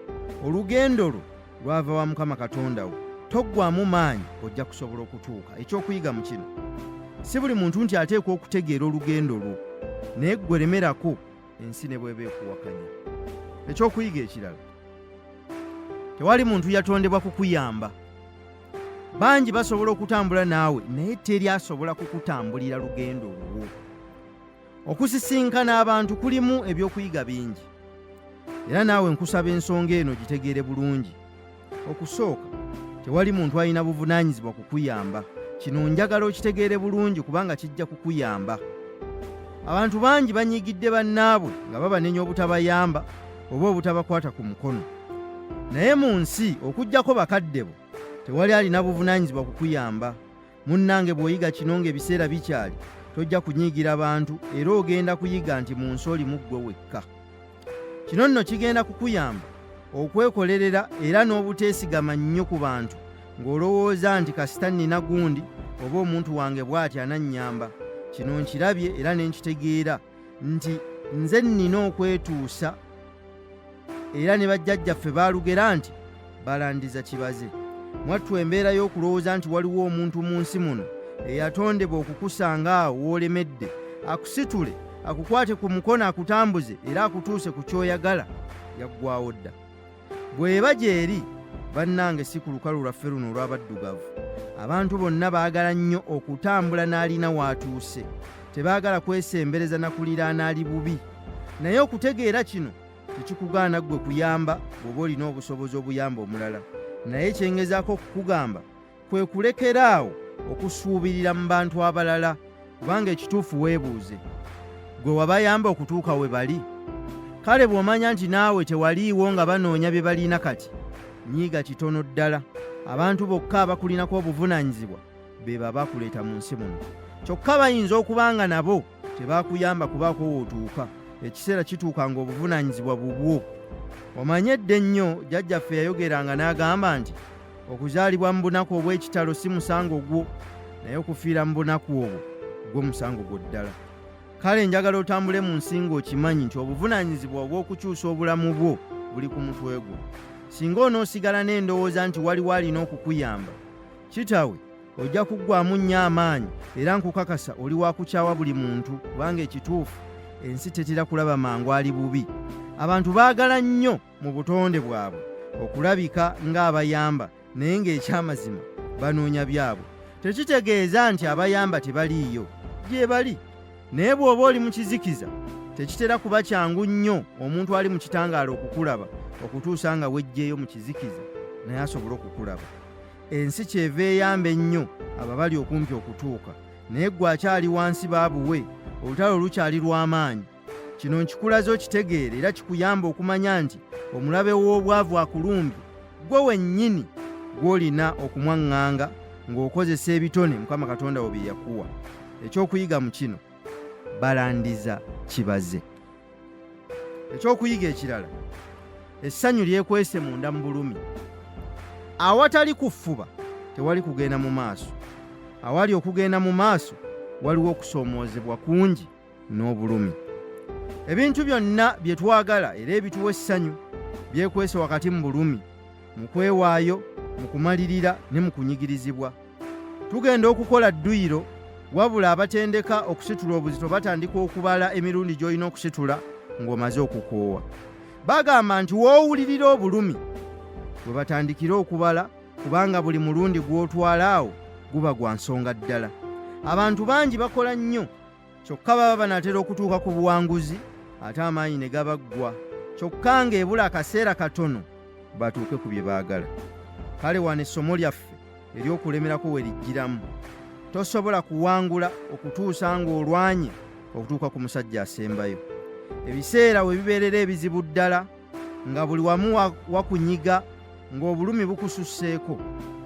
Olugendo lwo lwava wa Mukama Katonda wo. Toggwamu maanyi, ojja kusobola okutuuka. Ekyokuyiga mu kino, si buli muntu nti ateekwa okutegeera olugendo lwo, naye ggwe lemerako ensi ne bw'eba ekuwakanya. Ekyokuyiga ekirala, tewali muntu yatondebwa kukuyamba. Bangi basobola okutambula naawe naye teri asobola kukutambulira lugendo lwo. Okusisinkana abantu kulimu ebyokuyiga bingi, era naawe nkusaba ensonga eno gitegeere bulungi. Okusooka, tewali muntu alina buvunaanyizibwa kukuyamba. Kino njagala okitegeere bulungi kubanga kijja kukuyamba. Abantu bangi banyiigidde bannaabwe nga babanenya obutabayamba oba obutabakwata ku mukono. Naye mu nsi okuggyako bakadde bo, tewali alina buvunaanyizibwa kukuyamba. Munnange bw'oyiga kino ng'ebiseera bikyali, tojja kunyiigira bantu era ogenda kuyiga nti mu nsi olimu ggwe wekka. Kino nno kigenda kukuyamba okwekolerera era n'obuteesigama nnyo ku bantu ng'olowooza nti kasita nnina gundi oba omuntu wange bw'ati anannyamba. Kino nkirabye era ne nkitegeera nti nze nnina okwetuusa era ne bajjajjaffe baalugera nti balandiza kibaze. Mwattu embeera y'okulowooza nti waliwo omuntu mu nsi muno eyatondebwa okukusanga awo w'olemedde, akusitule, akukwate ku mukono akutambuze era akutuuse ku ky'oyagala, yaggwaawo dda. Bw'eba gy'eri, bannange si ku lukalu lwaffe luno olw'abaddugavu. Abantu bonna baagala nnyo okutambula n'alina w'atuuse. Tebaagala kwesembereza na kuliraana ali bubi. Naye okutegeera kino tekikugaana ggwe kuyamba bw'oba olina obusobozi obuyamba omulala. Naye kyengezaako okukugamba kwe kulekeraawo okusuubirira mu bantu abalala, kubanga ekituufu weebuuze, gwe wabayamba okutuuka we bali? Kale bw'omanya nti naawe tewaliiwo nga banoonya bye balina kati, nyiiga kitono ddala. Abantu bokka abakulinako obuvunaanyizibwa be baba bakuleeta mu nsi muno. Kyokka bayinza okuba nga nabo tebaakuyamba kubaako w'otuuka. Ekiseera kituuka ng'obuvunaanyizibwa bubwo. Omanyedde nnyo jjajjaffe yayogeranga n'agamba nti okuzaalibwa mu bunaku obw'ekitalo si musango gwo, naye okufiira mu bunaku obwo gwo musango gwo ddala. Kale njagala otambule mu nsi ng'okimanyi nti obuvunaanyizibwa obw'okukyusa obulamu bwo buli ku mutwe gwo. Singa onoosigala n'endowooza nti waliwo alina okukuyamba, kitawe ojja kuggwaamu nnyo amaanyi era nkukakasa oli wa kukyawa buli muntu, kubanga ekituufu ensi tetera kulaba mangu ali bubi. Abantu baagala nnyo mu butonde bwabwe okulabika ng'abayamba, naye ng'ekyamazima banoonya byabwe. Tekitegeeza nti abayamba tebaliiyo, gye bali. Naye bw'oba oli mu kizikiza, tekitera kuba kyangu nnyo omuntu ali mu kitangaala okukulaba okutuusa nga wejjeeyo mu kizikiza naye asobole okukulaba. Ensi kyeva eyamba ennyo ababali okumpi okutuuka, naye ggwe akyali wansi baabuwe, olutalo lukyali lw'amaanyi. Kino nkikulaze okitegeere era kikuyamba okumanya nti omulabe w'obwavu akulumbye, gwe wennyini gw'olina okumwaŋŋanga ng'okozesa ebitone Mukama Katonda wo bye yakuwa. Ekyokuyiga mu kino, balandiza kibaze. Ekyokuyiga ekirala, essanyu lyekwese munda mu bulumi. Awatali kufuba tewali kugenda mu maaso. Awali okugenda mu maaso waliwo okusoomoozebwa kungi n'obulumi. Ebintu byonna bye twagala era ebituwa essanyu byekwese wakati mu bulumi, mu kwewaayo, mu kumalirira ne mu kunyigirizibwa. Tugenda okukola dduyiro, wabula abatendeka okusitula obuzito batandika okubala emirundi gy'olina okusitula ng'omaze okukoowa. Bagamba nti woowulirira obulumi bwe batandikira okubala, kubanga buli mulundi gw'otwala awo guba gwa nsonga ddala. Abantu bangi bakola nnyo, kyokka baba banatera okutuuka ku buwanguzi ate amaanyi ne gabaggwa, kyokka ng'ebula akaseera katono batuuke ku bye baagala. Kale wano essomo lyaffe ery'okulemerako we lijjiramu. Tosobola kuwangula okutuusa ng'olwanye okutuuka ku musajja asembayo. Ebiseera we bibeerera ebizibu ddala, nga buli wamu wakunyiga, ng'obulumi bukususseeko,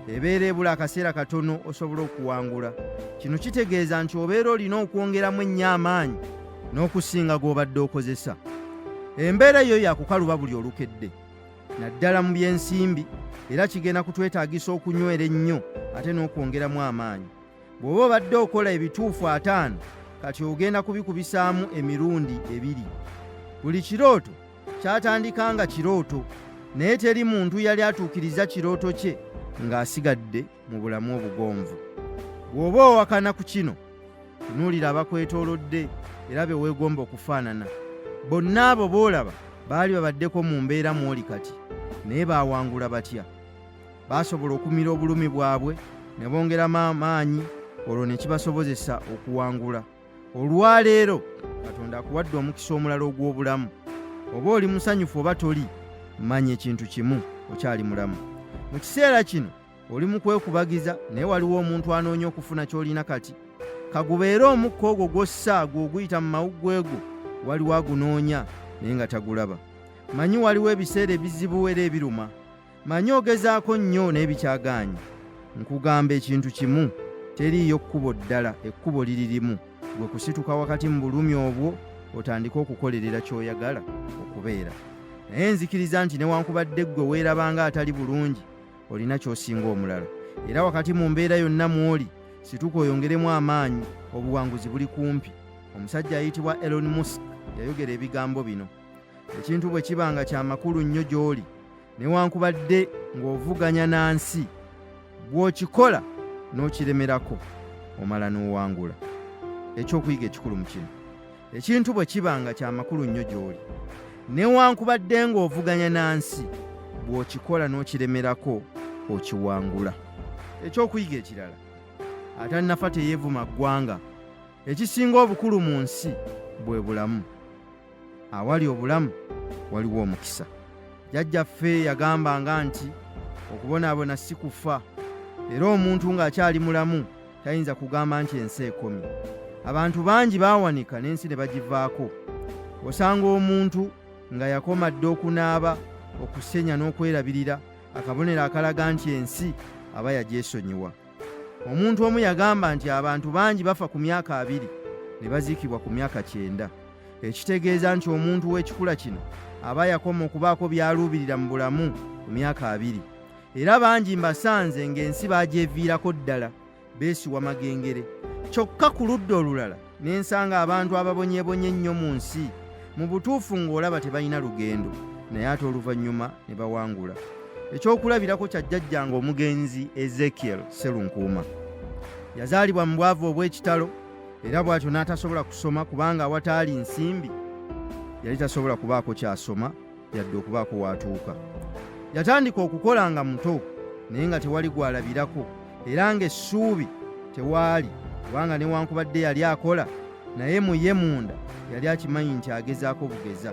ebeera ebula akaseera katono osobola okuwangula. Kino kitegeeza nti obeera olina okwongeramu ennyo amaanyi n'okusinga g'obadde okozesa. Embeera eyo yakukaluba buli olukedde, naddala mu by'ensimbi, era kigenda kutwetaagisa okunywera ennyo ate n'okwongeramu amaanyi. Bw'oba obadde okola ebituufu 5, kati ogenda kubikubisaamu emirundi 2. Buli kirooto kyatandika nga kirooto, naye teri muntu yali atuukiriza kirooto kye ng'asigadde mu bulamu obugonvu. Bw'oba owakana ku kino, tunuulira abakwetoolodde era be weegomba okufaanana. Bonna abo boolaba baali babaddeko mu mbeera mw'oli kati, naye baawangula batya? Baasobola okumira obulumi bwabwe ne bongeramu amaanyi, olwo ne kibasobozesa okuwangula. Olwaleero Katonda akuwadde omukisa omulala ogw'obulamu. Oba oli musanyufu oba toli, manya ekintu kimu, okyali mulamu. Mu kiseera kino oli mu kwekubagiza, naye waliwo omuntu anoonya okufuna ky'olina kati. Kagubeere omukka ogwo gw'ossa gw'oguyita mu mawuggwe go, waliwo agunoonya naye nga tagulaba. Manyi waliwo ebiseera ebizibu era ebiruma. Manyi ogezaako nnyo naye bikyagaanye. Nkugamba ekintu kimu, teriiyo kkubo ddala, ekkubo liri limu. Gwe kusituka wakati mu bulumi obwo otandike okukolerera ky'oyagala okubeera. Naye nzikiriza nti newankubadde ggwe weerabanga atali bulungi, olina ky'osinga omulala. Era wakati mu mbeera yonna mw'oli, situka oyongeremu amaanyi, obuwanguzi buli kumpi. Omusajja ayitibwa Elon Musk yayogera ebigambo bino: ekintu bwe kibanga kya makulu nnyo gy'oli, newankubadde ng'ovuganya na nsi, bw'okikola n'okiremerako, omala n'owangula. Ekyokuyiga ekikulu mu kino, ekintu bwe kibanga kya makulu nnyo gy'oli, newankubadde ng'ovuganya na nsi, bw'okikola n'okiremerako, okiwangula. Ekyokuyiga ekirala, atannafa teyeevuma ggwanga. Ekisinga obukulu mu nsi bwe bulamu. Awali obulamu waliwo omukisa. Jjajjaffe yagambanga nti okubonaabona si kufa, era omuntu ng'akyali mulamu tayinza kugamba nti ensi ekomye. Abantu bangi baawanika n'ensi ne bagivaako. Osanga omuntu nga yakoma dde okunaaba, okusenya n'okwerabirira, akabonero akalaga nti ensi aba yagyesonyiwa. Omuntu omu yagamba nti abantu bangi bafa ku myaka 2 ne baziikibwa ku myaka 9. Ekitegeeza nti omuntu w'ekikula kino aba yakoma okubaako by'aluubirira mu bulamu ku myaka 2. Era bangi mbasanze ng'ensi bagyeviirako ddala, beesiwa magengere. Kyokka ku ludda olulala n'ensanga abantu ababonyeebonye ennyo mu nsi, mu butuufu ng'olaba tebalina lugendo, naye ate oluvannyuma ne bawangula. Ekyokulabirako kya jjajjange omugenzi Ezekiel Sserunkuuma. Yazaalibwa mu bwavu obw'ekitalo, era bw'atyo n'atasobola kusoma kubanga awataali nsimbi yali tasobola kubaako kyasoma yadde okubaako w'atuuka. Yatandika okukola nga muto, naye nga tewali gw'alabirako, era ng'essuubi tewaali, kubanga newankubadde yali akola, naye mu ye munda yali akimanyi nti agezaako bugeza.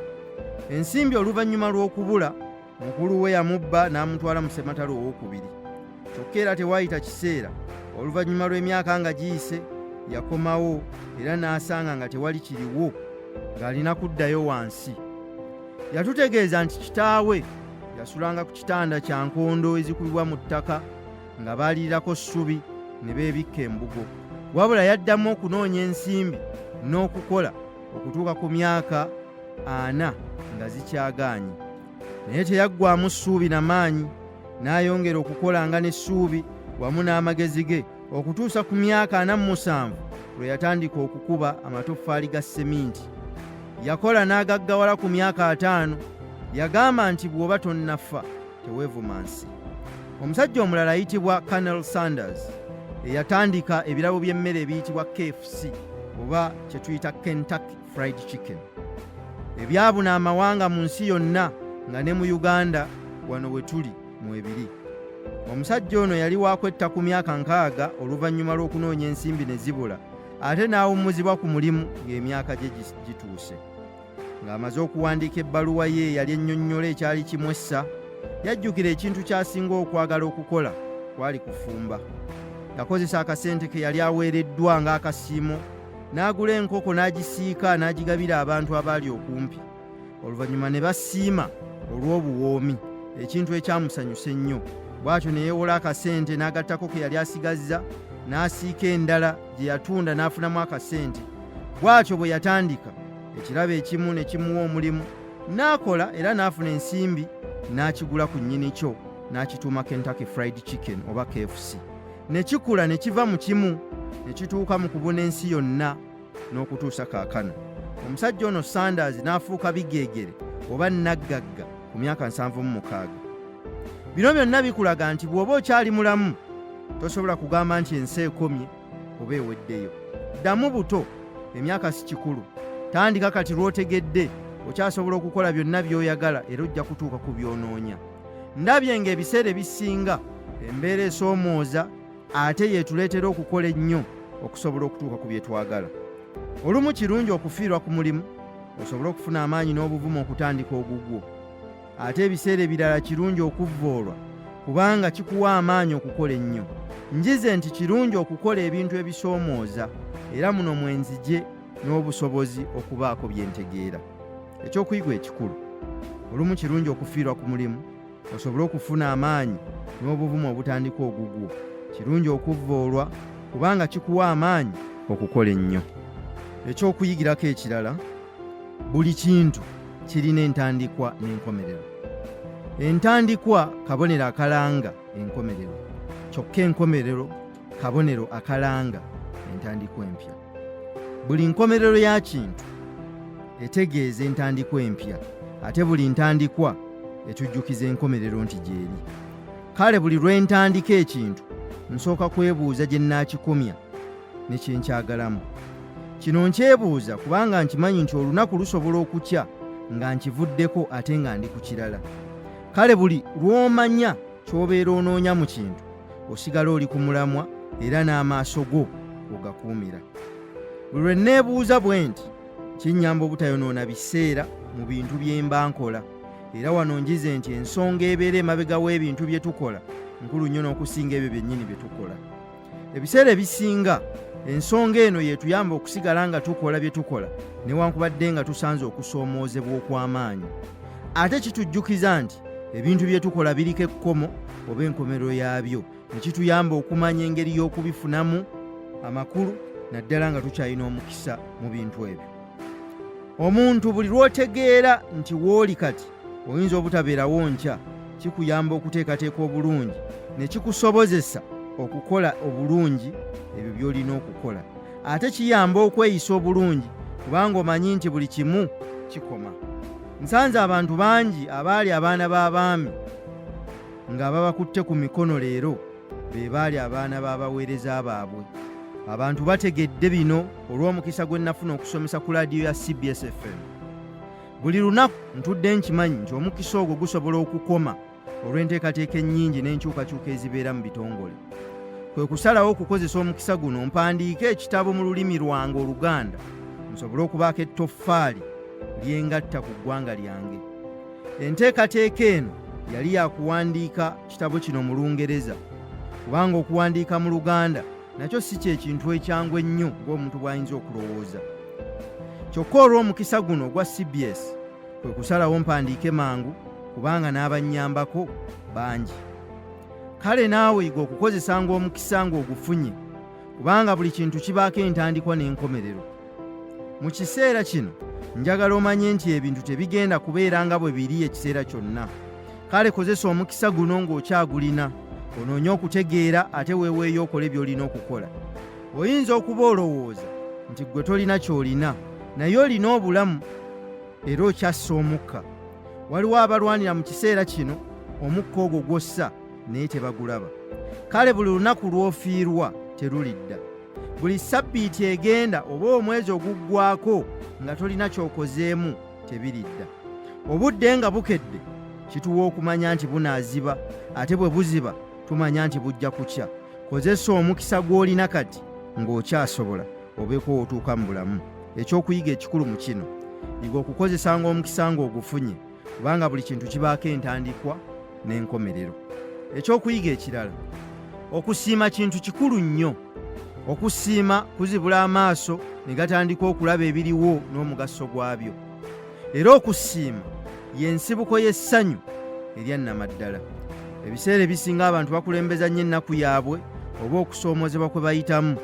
Ensimbi oluvannyuma lw'okubula, mukulu we yamubba n'amutwala mu ssematalo owookubiri. Kyokka era tewaayita kiseera, oluvannyuma lw'emyaka nga giyise, yakomawo era n'asanga nga tewali kiriwo, ng'alina kuddayo wansi. Yatutegeeza nti kitaawe yasulanga ku kitanda kya nkondo ezikubibwa mu ttaka nga baaliirako ssubi ne beebikka embugo. Wabula yaddamu okunoonya ensimbi n'okukola okutuuka ku myaka 40 nga zikyagaanye. Naye teyaggwaamu ssuubi na maanyi, n'ayongera okukolanga n'essuubi wamu n'amagezi ge okutuusa ku myaka 47 lwe yatandika okukuba amatoffaali ga seminti. Yakola n'agaggawala ku myaka 5. Yagamba nti bw'oba tonnafa teweevuma nsi. Omusajja omulala ayitibwa Colonel Sanders eyatandika ebirabo by'emmere ebiyitibwa KFC oba kye tuyita Kentucky Fried Chicken. Ebyabuna amawanga mu nsi yonna nga ne mu Uganda wano we tuli mu ebiri. Omusajja ono yali waakwetta ku myaka 60 oluvannyuma lw'okunoonya ensimbi ne zibula, ate n'awummuzibwa ku mulimu ng'emyaka gye gituuse. Ng'amaze okuwandiika ebbaluwa ye yali ennyonnyola ekyali kimwessa, yajjukira ekintu ky'asinga okwagala okukola kwali kufumba. Yakozesa akasente ke yali aweereddwa ng'akasiimo, n'agula enkoko n'agisiika n'agigabira abantu abaali okumpi. Oluvannyuma ne basiima olw'obuwoomi, ekintu ekyamusanyusa ennyo. Bw'atyo ne yeewola akasente n'agattako ke yali asigazza, n'asiika endala gye yatunda n'afunamu akasente. Bw'atyo bwe yatandika, ekirabo ekimu ne kimuwa omulimu, n'akola era n'afuna ensimbi, n'akigula ku nnyini kyo, n'akituuma Kentucky Fried Chicken oba KFC. Ne kikula ne kiva mu kimu ne kituuka mu kubuna ensi yonna n'okutuusa kaakano. Omusajja ono Sanders n'afuuka bigeegere oba naggagga ku myaka 76. Bino byonna bikulaga nti bw'oba okyali mulamu tosobola kugamba nti ensi ekomye oba eweddeyo. Ddamu buto, emyaka si kikulu. Tandika kati lw'otegedde okyasobola okukola byonna by'oyagala era ojja kutuuka ku by'onoonya. Ndabye ng'ebiseera ebisinga embeera esoomooza ate yeetuleetera okukola ennyo okusobola okutuuka ku bye twagala. Olumu kirungi okufiirwa ku mulimu osobole okufuna amaanyi n'obuvumu okutandika ogugwo. Ate ebiseera ebirala kirungi okuvvoolwa kubanga kikuwa amaanyi okukola ennyo. Njize nti kirungi okukola ebintu ebisoomooza era muno mwenzije n'obusobozi okubaako bye ntegeera. Eky'okuyigwa ekikulu, olumu kirungi okufiirwa ku mulimu osobole okufuna amaanyi n'obuvumu obutandika ogugwo. Kirungi okuvvoolwa kubanga kikuwa amaanyi okukola ennyo. Eky'okuyigirako ekirala, buli kintu kirina entandikwa n'enkomerero. Entandikwa kabonero akalanga enkomerero, kyokka enkomerero kabonero akalanga entandikwa empya. Buli nkomerero ya kintu etegeeza entandikwa empya, ate buli ntandikwa etujjukiza enkomerero nti gy'eri. Kale buli lwe ntandika ekintu nsooka kwebuuza gye nnaakikomya ne kye nkyagalamu. Kino nkyebuuza kubanga nkimanyi nti olunaku lusobola okukya nga nkivuddeko ate nga ndi ku kirala. Kale buli lw'omanya ky'obeera onoonya mu kintu osigala oli ku mulamwa era n'amaaso go ogakuumira. Buli lwe nneebuuza bwe nti kinnyamba obutayonoona biseera mu bintu bye mba nkola, era wano njize nti ensonga ebeera emabega w'ebintu bye tukola nkulu nnyo n'okusinga ebyo byennyini bye tukola. Ebiseera ebisinga ensonga eno yeetuyamba okusigala nga tukola bye tukola newankubadde nga tusanze okusoomoozebwa okw'amaanyi. Ate kitujjukiza nti ebintu bye tukola biriko ekkomo oba enkomerero yaabyo, ne kituyamba okumanya engeri y'okubifunamu amakulu naddala nga tukyalina omukisa mu bintu ebyo. Omuntu buli lw'otegeera nti w'oli kati oyinza obutabeerawo nkya, kikuyamba okuteekateeka obulungi ne kikusobozesa okukola obulungi ebyo by'olina okukola. Ate kiyamba okweyisa obulungi kubanga omanyi nti buli kimu kikoma. Nsanze abantu bangi abaali abaana b'abaami nga babakutte ku mikono leero be baali abaana b'abaweereza baabwe. Abantu bategedde bino olw'omukisa gwe nafuna okusomesa ku laadiyo ya CBS FM. Buli lunaku ntudde nkimanyi nti omukisa ogwo gusobola okukoma olw'enteekateeka ennyingi n'enkyukakyuka ezibeera mu bitongole. Kwe kusalawo okukozesa omukisa guno mpandiike ekitabo mu lulimi lwange Oluganda nsobole okubaako ettoffaali lyengatta ku ggwanga lyange. Enteekateeka eno yali yakuwandiika kitabo kino mu Lungereza, kubanga okuwandiika mu Luganda nakyo si kyekintu ekyangu ennyo ng'omuntu bw'ayinza okulowooza. Kyokka olw'omukisa guno ogwa CBS kwe kusalawo mpandiike mangu, kubanga n'abannyambako bangi. Kale naawe yiga okukozesanga omukisa ng'ogufunye, kubanga buli kintu kibaako entandikwa n'enkomerero. Mu kiseera kino njagala omanye nti ebintu tebigenda kubeera nga bwe biri ekiseera kyonna. Kale kozesa omukisa guno ng'okyagulina, onoonye okutegeera ate weeweeyo okole by'olina okukola. Oyinza okuba olowooza nti ggwe tolina ky'olina, naye olina obulamu era okyassa omukka. Waliwo abalwanira mu kiseera kino omukka ogwo gwossa naye tebagulaba. Kale buli lunaku lw'ofiirwa terulidda. Buli sabbiiti egenda oba omwezi oguggwako nga tolina ky'okozeemu tebiridda. Obudde nga bukedde kituwa okumanya nti bunaaziba, ate bwe buziba tumanya nti bujja kukya. Kozesa omukisa gw'olina kati ng'okyasobola obeeko otuuka mu bulamu. Ekyokuyiga ekikulu mu kino, yiga okukozesanga omukisa ng'ogufunye, kubanga buli kintu kibaako entandikwa n'enkomerero. Ekyokuyiga ekirala, okusiima kintu kikulu nnyo. Okusiima kuzibula amaaso ne gatandika okulaba ebiriwo n'omugaso gwabyo. Era okusiima y'ensibuko y'essanyu erya nnamaddala. Ebiseera ebisinga abantu bakulembeza nnyo ennaku yaabwe oba okusoomozebwa kwe bayitamu,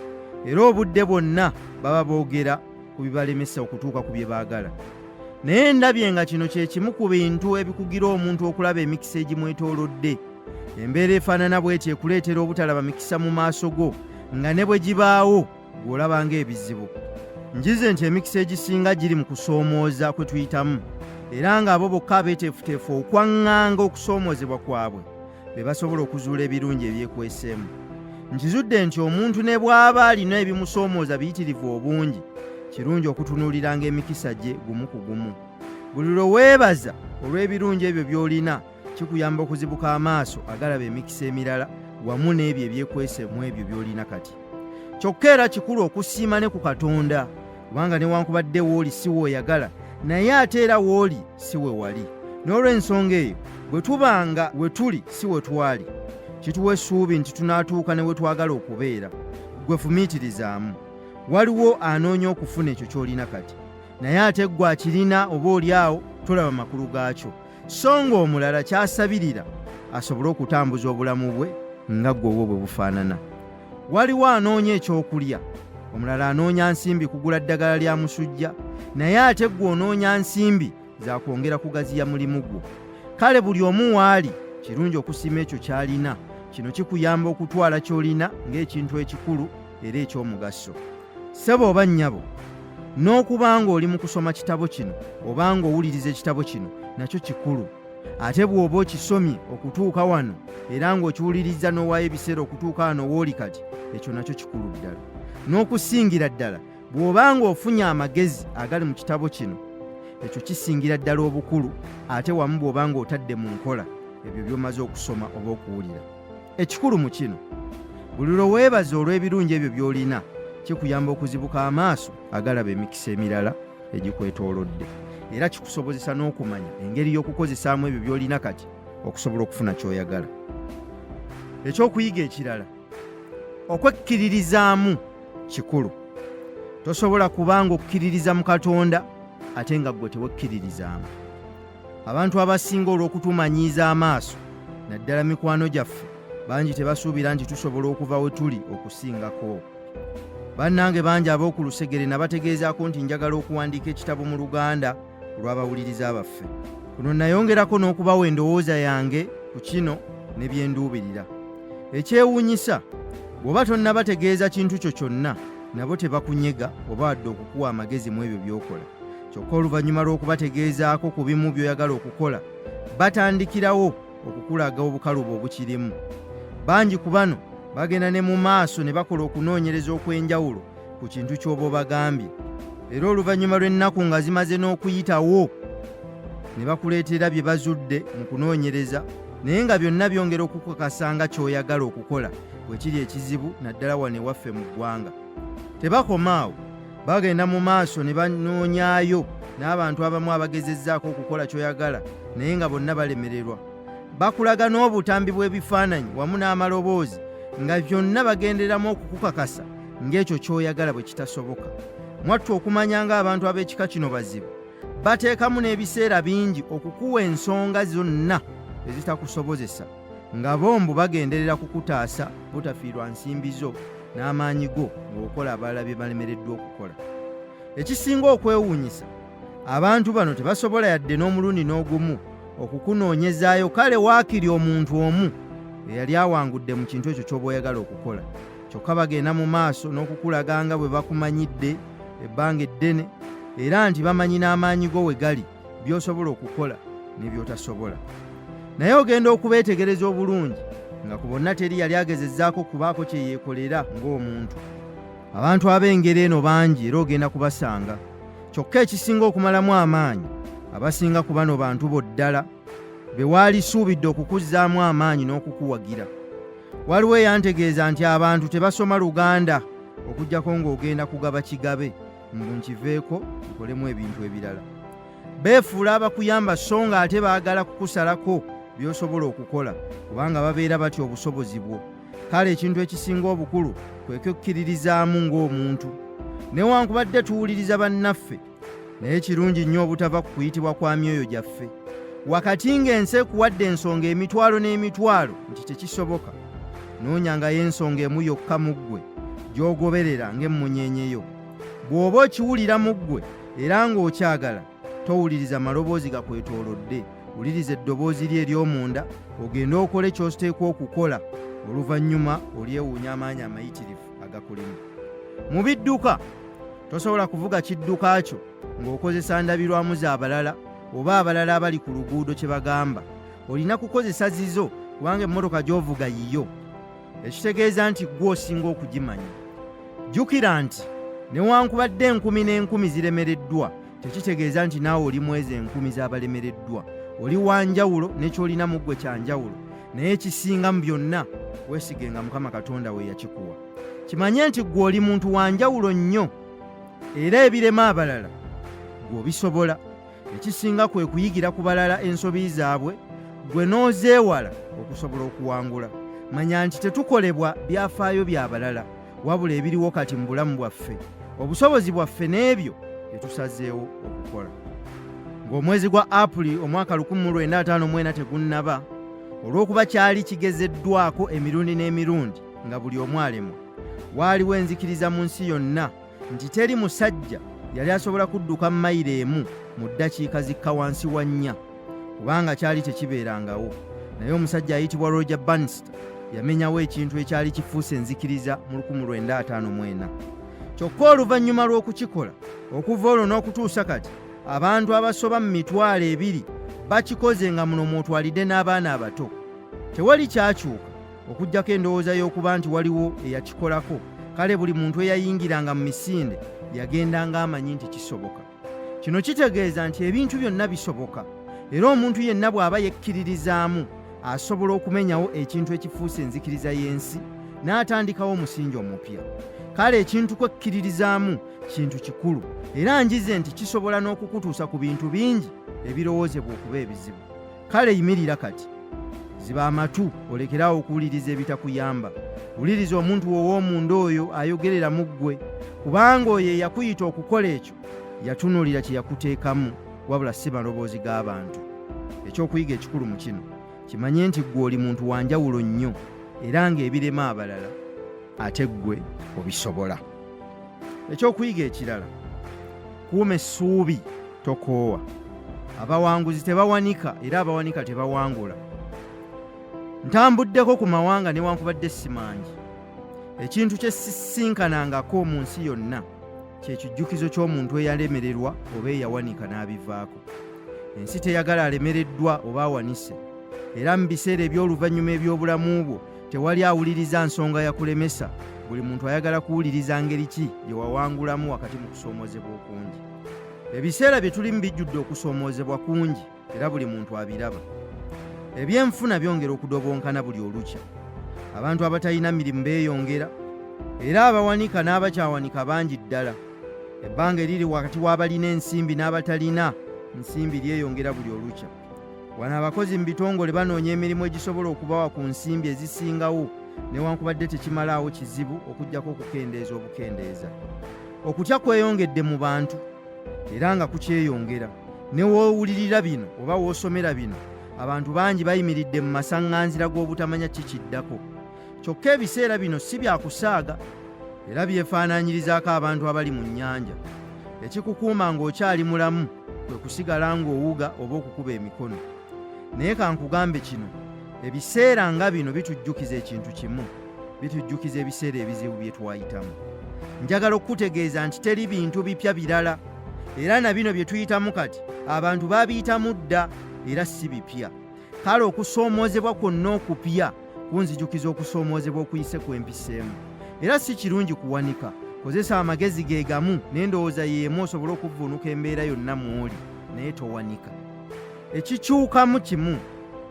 era obudde bwonna baba boogera ku bibalemesa okutuuka ku bye baagala. Naye ndabye nga kino kye kimu ku bintu ebikugira omuntu okulaba emikisa egimwetoolodde. Embeera efaanana bw'eti ekuleetera obutalaba mikisa mu maaso go, nga ne bwe gibaawo gw'olaba ng'ebizibu. Njize nti emikisa egisinga giri mu kusoomooza kwe tuyitamu, era ng'abo bokka abeeteefuteefu okwaŋŋanga okusoomoozebwa kwabwe be basobola okuzuula ebirungi ebyekweseemu. Nkizudde nti omuntu ne bw'aba alina ebimusoomooza biyitirivu obungi, kirungi okutunuuliranga emikisa gye gumu ku gumu. Buli lwe weebaza olw'ebirungi ebyo by'olina, kikuyamba okuzibuka amaaso agalaba emikisa emirala wamu n'ebyo ebyekweseemu ebyo by'olina kati. Kyokka era kikulu okusiima ne ku Katonda, kubanga newankubadde wooli si weoyagala, naye ate era wooli si we wali. N'olw'ensonga eyo bwe tubanga we tuli si we twali, kituwa essuubi nti tunaatuuka ne we twagala okubeera. Gwe fumiitirizaamu. Waliwo anoonya okufuna ekyo ky'olina kati, naye ate ggwe akirina oba oliawo tolaba makulu gaakyo, so ng'omulala ky'asabirira asobole okutambuza obulamu bwe nga ggwe obwo bwe bufaanana. Waliwo anoonya ekyokulya, omulala anoonya nsimbi kugula ddagala lya musujja, naye ate ggwe onoonya nsimbi za kwongera kugaziya mulimu gwo. Kale buli omu waali kirungi okusiima ekyo ky'alina. Kino kikuyamba okutwala ky'olina ng'ekintu ekikulu era eky'omugaso. Ssebo oba nnyabo, n'okuba ng'oli mu kusoma kitabo kino oba ng'owuliriza ekitabo kino nakyo kikulu. Ate bw'oba okisomye okutuuka wano era ng'okiwuliriza n'owaayo ebiseera okutuuka wano w'oli kati, ekyo nakyo kikulu ddala. N'okusingira ddala, bw'oba ng'ofunye amagezi agali mu kitabo kino, ekyo kisingira ddala obukulu, ate wamu bw'oba ng'otadde mu nkola ebyo by'omaze okusoma oba okuwulira. Ekikulu mu kino, buli lwe weebaza olw'ebirungi ebyo by'olina, kikuyamba okuzibuka amaaso agalaba emikisa emirala egikwetoolodde, era kikusobozesa n'okumanya engeri y'okukozesaamu ebyo by'olina kati okusobola okufuna ky'oyagala. Ekyokuyiga ekirala, okwekkiririzaamu kikulu. Tosobola kubanga okkiririza mu Katonda ate nga ggwe tewekkiririzaamu. Abantu abasinga olw'okutumanyiiza amaaso, naddala mikwano gyaffe, bangi tebasuubira nti tusobola okuva we tuli okusingako. Bannange bangi ab'oku lusegere nabategeezaako nti njagala okuwandiika ekitabo mu Luganda olw'abawuliriza baffe. Kuno nayongerako n'okubawa endowooza yange ku kino ne bye nduubirira. Ekyewuunyisa, bw'oba tonnabategeeza kintu kyo kyonna, nabo tebakunyega oba wadde okukuwa amagezi mu ebyo by'okola. Kyokka oluvannyuma lw'okubategeezaako ku bimu by'oyagala okukola, batandikirawo okukulaga obukalubo obukirimu. Bangi ku bano bagenda ne mu maaso ne bakola okunoonyereza okw'enjawulo ku kintu ky'oba obagambye, era oluvannyuma lw'ennaku nga zimaze n'okuyitawo ne bakuleetera bye bazudde mu kunoonyereza, naye nga byonna byongera okukakasanga ky'oyagala okukola bwe kiri ekizibu naddala wano ewaffe mu ggwanga. Tebakomaawo, bagenda mu maaso ne banoonyaayo n'abantu abamu abagezezzaako okukola ky'oyagala naye nga bonna balemererwa. Bakulaga n'obutambi bw'ebifaananyi wamu n'amaloboozi nga byonna bagenderamu okukukakasa ng'ekyo ky'oyagala bwe kitasoboka. Mwattu okumanya ng'abantu ab'ekika kino bazibu, bateekamu n'ebiseera bingi okukuwa ensonga zonna ezitakusobozesa, nga bombo bagenderera kukutaasa butafiirwa nsimbi zo n'amaanyi go ng'okola abalala bye balemereddwa okukola. Ekisinga okwewuunyisa, abantu bano tebasobola yadde n'omulundi n'ogumu okukunoonyezaayo kale waakiri omuntu omu eyali awangudde mu kintu ekyo ky'oba oyagala okukola. Kyokka bagenda mu maaso n'okukulaga nga bwe bakumanyidde ebbanga eddene, era nti bamanyi n'amaanyi go we gali, by'osobola okukola ne by'otasobola. Naye ogenda okubeetegereza obulungi nga ku bonna teri yali agezezzaako kubaako kye yeekolera ng'omuntu. Abantu ab'engeri eno bangi era ogenda kubasanga. Kyokka ekisinga okumalamu amaanyi, abasinga ku bano bantu bo ddala be waali suubidde okukuzzaamu amaanyi n'okukuwagira. Waliwo eyantegeeza nti abantu tebasoma Luganda okuggyako ng'ogenda kugaba kigabe mbu nkiveeko tukolemu ebintu ebirala. Beefuula abakuyamba so nga ate baagala kukusalako by'osobola okukola kubanga babeera batya obusobozi bwo. Kale ekintu ekisinga obukulu kwe kwekkiririzaamu ng'omuntu. Newankubadde tuwuliriza bannaffe, naye kirungi nnyo obutava ku kuyitibwa kwa myoyo gyaffe. Wakati ng'ensi ekuwadde ensonga emitwalo n'emitwalo nti tekisoboka, noonyangayo ensonga emu yokka mu ggwe gy'ogoberera ng'emmunyeenye yo. Bw'oba okiwulira mu ggwe era ng'okyagala, towuliriza maloboozi gakwetoolodde, wuliriza eddoboozi lye ery'omunda, ogende okole ky'oteekwa okukola, oluvannyuma olyewuunya amaanyi amayitirivu agakulimu. Mu bidduka tosobola kuvuga kidduka kyo ng'okozesa ndabirwamu z'abalala oba abalala abali ku luguudo kye bagamba. Olina kukozesa zizo kubanga emmotoka gy'ovuga yiyo, ekitegeeza nti ggwe osinga okugimanya. Jjukira nti newankubadde enkumi n'enkumi ziremereddwa, tekitegeeza nti naawe oli mwezi enkumi z'abalemereddwa. Oli wanjawulo n'ekyolina mu ggwe kyanjawulo, naye ekisinga mu byonna weesigenga Mukama Katonda we yakikuwa. Kimanye nti ggwe oli muntu wanjawulo nnyo era ebirema abalala ggwe obisobola. Ekisinga kwe kuyigira ku balala ensobi zaabwe, ggwe n'ozeewala okusobola okuwangula. Manya nti tetukolebwa byafaayo bya balala, wabula ebiriwo kati mu bulamu bwaffe, obusobozi bwaffe n'ebyo bye tusazeewo okukola. Ng'omwezi gwa Apuli omwaka 1954 tegunnaba, olw'okuba kyali kigezeddwako emirundi n'emirundi nga buli omu alemwa, waaliwo enzikiriza mu nsi yonna nti teri musajja yali asobola kudduka mayiro emu mu ddakiika zikka wansi wa 4, kubanga kyali tekibeerangawo. Naye omusajja ayitibwa Roger Bannister yamenyawo ekintu ekyali kifuuse enzikiriza mu 1954. Kyokka oluvannyuma lw'okukikola, okuva olwo n'okutuusa kati, abantu abasoba mu 200,000 bakikoze nga muno mwotwalidde n'abaana abato. Tewali kyakyuka okuggyako endowooza y'okuba nti waliwo eyakikolako. Kale buli muntu eyayingiranga mu misinde yagendanga amanyi nti kisoboka. Kino kitegeeza nti ebintu byonna bisoboka, era omuntu yenna bw'aba yekkiririzaamu asobola okumenyawo ekintu ekifuuse enzikiriza y'ensi n'atandikawo omusingi omupya. Kale ekintu kwekkiririzaamu kintu kikulu, era njize nti kisobola n'okukutuusa ku bintu bingi ebirowoozebwa okuba ebizibu. Kale yimirira kati, ziba amatu olekerawo okuwuliriza ebitakuyamba. Wuliriza omuntu ow'omunda oyo ayogerera mu ggwe, kubanga oyo eyakuyita okukola ekyo yatunuulira kye yakuteekamu, wabula si maloboozi g'abantu. Ekyokuyiga ekikulu mu kino, kimanye nti ggwe oli muntu wanjawulo nnyo era ng'ebirema abalala ate ggwe obisobola. Ekyokuyiga ekirala, kuuma essuubi, tokoowa. Abawanguzi tebawanika era abawanika tebawangula. Ntambuddeko ku mawanga newankubadde si mangi. Ekintu kye sisinkanangako mu nsi yonna kye kijjukizo ky'omuntu eyalemererwa oba eyawanika n'abivaako. Ensi teyagala alemereddwa oba awanise, era mu biseera eby'oluvannyuma eby'obulamu bwo tewali awuliriza nsonga yakulemesa. Buli muntu ayagala kuwuliriza ngeri ki gye wawangulamu wakati mu kusoomoozebwa okungi. Ebiseera bye tulimu bijjudde okusoomoozebwa kungi era buli muntu abiraba. Ebyenfuna byongera okudobonkana buli olukya. Abantu abatalina mirimu beeyongera, era abawanika n'abakyawanika bangi ddala. ebbanga eriri wakati w'abalina ensimbi n'abatalina nsimbi lyeyongera buli olukya. Wano abakozi mu bitongole banoonya emirimu egisobola okubawa ku nsimbi ezisingawo newankubadde tekimalaawo kizibu okuggyako okukendeeza obukendeeza. Okutya kweyongedde mu bantu era nga kukyeyongera. Ne woowulirira bino oba woosomera bino, abantu bangi bayimiridde mu masaŋŋanzira g'obutamanya kikiddako. Kyokka ebiseera bino si byakusaaga era byefaanaanyirizaako abantu abali mu nnyanja. Ekikukuuma ng'okyali mulamu kwe kusigala ng'owuga oba okukuba emikono. Naye kankugambe kino, ebiseera nga bino bitujjukiza ekintu kimu, bitujjukiza ebiseera ebizibu bye twayitamu. Njagala okukutegeeza nti teri bintu bipya birala, era na bino bye tuyitamu kati abantu babiyitamu dda era si bipya. Kale okusoomoozebwa kwonna okupya kunzijukiza okusoomoozebwa okuyise kwempiseemu. Era si kirungi kuwanika. Kozesa amagezi ge gamu n'endowooza y'emu osobole okuvvuunuka embeera yonna mw'oli, naye towanika. Ekikyukamu kimu,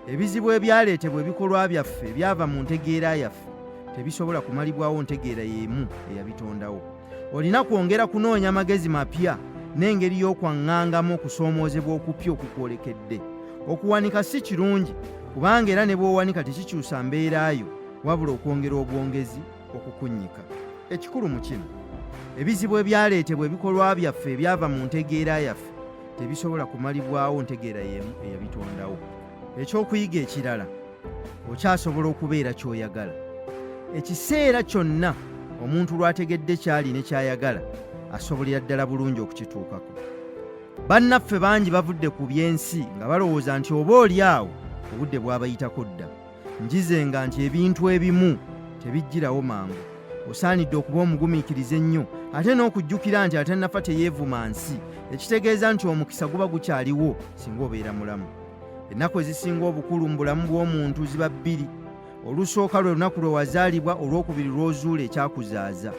ebizibu ebyaleetebwa ebikolwa byaffe ebyava mu ntegeera yaffe tebisobola kumalibwawo ntegeera y'emu eyabitondawo. Olina kwongera kunoonya magezi mapya n'engeri y'okwaŋŋangamu okusoomoozebwa okupya okukwolekedde. Okuwanika si kirungi, kubanga era ne bw'owanika tekikyusa mbeerayo wabula okwongera obwongezi okukunnyika. Ekikulu mu kino, ebizibu ebyaleetebwa ebikolwa byaffe ebyava mu ntegeera yaffe tebisobola kumalibwawo ntegeera y'emu eyabitondawo. Ekyokuyiga ekirala, okyasobola okubeera ky'oyagala. Ekiseera kyonna omuntu lw'ategedde ky'ali ne ky'ayagala asobolera ddala bulungi okukituukako. Bannaffe bangi bavudde ku by'ensi nga balowooza nti oboolyawo obudde bwabayitako dda. Njizenga nti ebintu ebimu tebijjirawo mangu. Osaanidde okuba omugumiikirize ennyo ate n'okujjukira nti atannafa teyeevuma nsi, ekitegeeza nti omukisa guba gukyaliwo singa obeera mulamu. Ennaku ezisinga obukulu mu bulamu bw'omuntu ziba bbiri. Olusooka lwe lunaku lwe wazaalibwa, olwokubiri lw'ozuula ekyakuzaaza.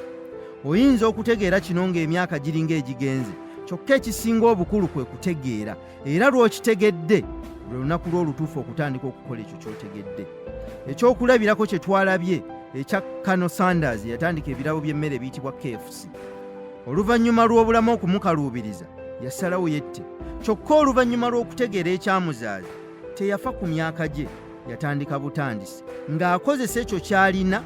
Oyinza okutegeera kino ng'emyaka giringa egigenze, kyokka ekisinga obukulu kwe kutegeera, era lw'okitegedde lwe lunaku lw'olutuufu okutandika okukola ekyo ky'otegedde. Ekyokulabirako kye twalabye ekya Colonel Sanders yatandika ebirabo by'emmere biyitibwa KFC. Oluvannyuma lw'obulamu okumukaluubiriza yasalawo yette, kyokka oluvannyuma lw'okutegeera ekyamuzaaza teyafa ku myaka gye, yatandika butandisi ng'akozesa ekyo ky'alina,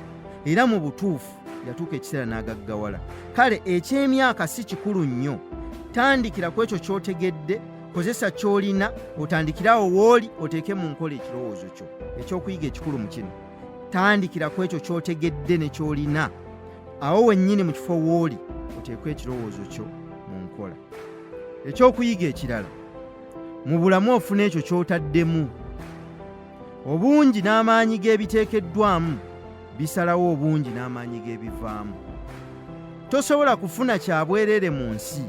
era mu butuufu yatuuka ekiseera n'agaggawala. Kale eky'emyaka si kikulu nnyo. Tandikira ku ekyo ky'otegedde, kozesa ky'olina, otandikirawo w'oli oteeke mu nkola ekirowoozo kyo. Ekyokuyiga ekikulu mu kino, tandikira ku ekyo ky'otegedde ne ky'olina, awo wennyini mu kifo w'oli oteeke ekirowoozo kyo mu nkola. Ekyokuyiga ekirala, mu bulamu ofuna ekyo ky'otaddemu. Obungi n'amaanyi g'ebiteekeddwamu bisalawo obungi n'amaanyi g'ebivaamu. Tosobola kufuna kya bwereere mu nsi,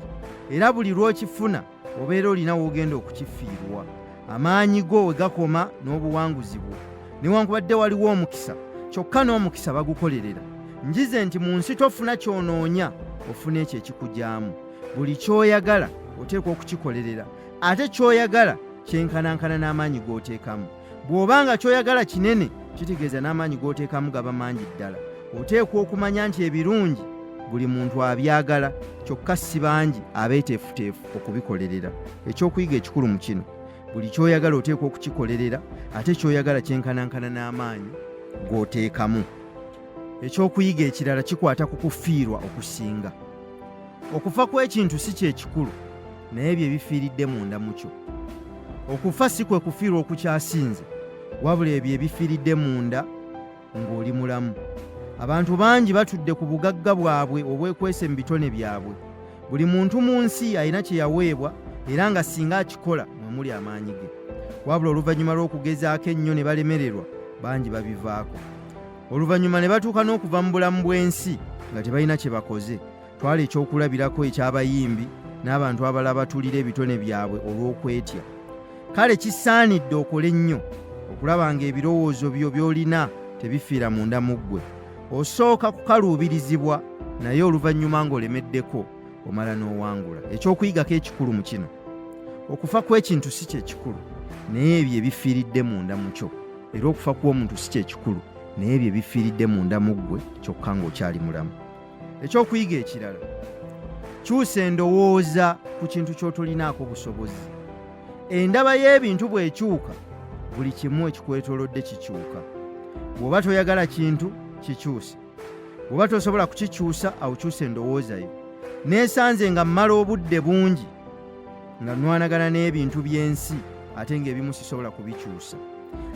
era buli lw'okifuna obeera olina w'ogenda okukifiirwa. Amaanyi go we gakoma n'obuwanguzi bwo. Newankubadde waliwo omukisa, kyokka n'omukisa bagukolerera. Njize nti mu nsi tofuna ky'onoonya, ofuna ekyo ekikugyamu. Buli ky'oyagala oteekwa okukikolerera, ate ky'oyagala kyenkanankana n'amaanyi g'oteekamu. Bw'obanga ky'oyagala kinene, kitegeeza n'amaanyi g'oteekamu gaba mangi ddala. Oteekwa okumanya nti ebirungi buli muntu abyagala, kyokka si bangi abeeteefuteefu okubikolerera. Ekyokuyiga ekikulu mu kino, buli ky'oyagala oteekwa okukikolerera, ate ky'oyagala kyenkanankana n'amaanyi g'oteekamu. Ekyokuyiga ekirala kikwata ku kufiirwa okusinga. Okufa kw'ekintu si kye kikulu, naye bye bifiiridde munda mu kyo. Okufa si kwe kufiirwa okukyasinze, wabula ebyo ebifiiridde munda ng'oli mulamu. Abantu bangi batudde ku bugagga bwabwe obwekwese mu bitone byabwe. Buli muntu mu nsi alina kye yaweebwa, era nga singa akikola mwe muli amaanyi ge. Wabula oluvannyuma lw'okugezaako ennyo ne balemererwa, bangi babivaako. Oluvannyuma ne batuuka n'okuva mu bulamu bw'ensi nga tebalina kye bakoze. Twala ekyokulabirako eky'abayimbi n'abantu abalala batulira ebitone byabwe olw'okwetya. Kale kisaanidde okole ennyo okulaba ng'ebirowoozo byo by'olina tebifiira munda mu ggwe. Osooka kukaluubirizibwa, naye oluvannyuma ng'olemeddeko omala n'owangula. Ekyokuyigako ekikulu mu kino, okufa kw'ekintu si kye kikulu, naye ebyo ebifiiridde munda mu kyo. Era okufa kw'omuntu si kye kikulu, naye ebyo ebifiiridde munda mu ggwe kyokka ng'okyali mulamu. Ekyokuyiga ekirala, kyusa endowooza ku kintu ky'otolinaako busobozi. Endaba y'ebintu bw'ekyuka, buli kimu ekikwetoolodde kikyuka. Bw'oba toyagala kintu, kikyuse. Bw'oba tosobola kukikyusa, awo kyusa endowooza yo. Neesanze nga mmala obudde bungi nga nnwanagana n'ebintu by'ensi ate ng'ebimu sisobola kubikyusa.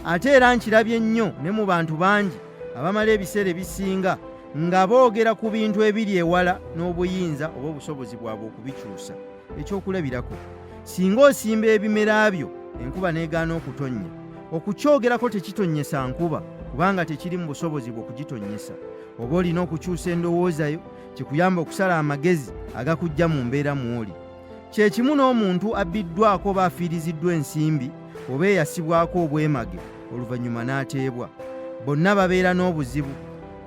Ate era nkirabye nnyo ne mu bantu bangi abamala ebiseera ebisinga nga boogera ku bintu ebiri ewala n'obuyinza oba obusobozi bwabwe okubikyusa. Ekyokulabirako, singa osimba ebimera byo enkuba n'egaana okutonnya, okukyogerako tekitonnyesa nkuba kubanga tekiri mu busobozi bw'okugitonnyesa. Oba olina okukyusa endowooza yo, kikuyamba okusala amagezi agakuggya mu mbeera mw'oli. Kye kimu n'omuntu abbiddwako oba afiiriziddwa ensimbi oba eyasibwako obwemage oluvannyuma n'ateebwa. Bonna babeera n'obuzibu,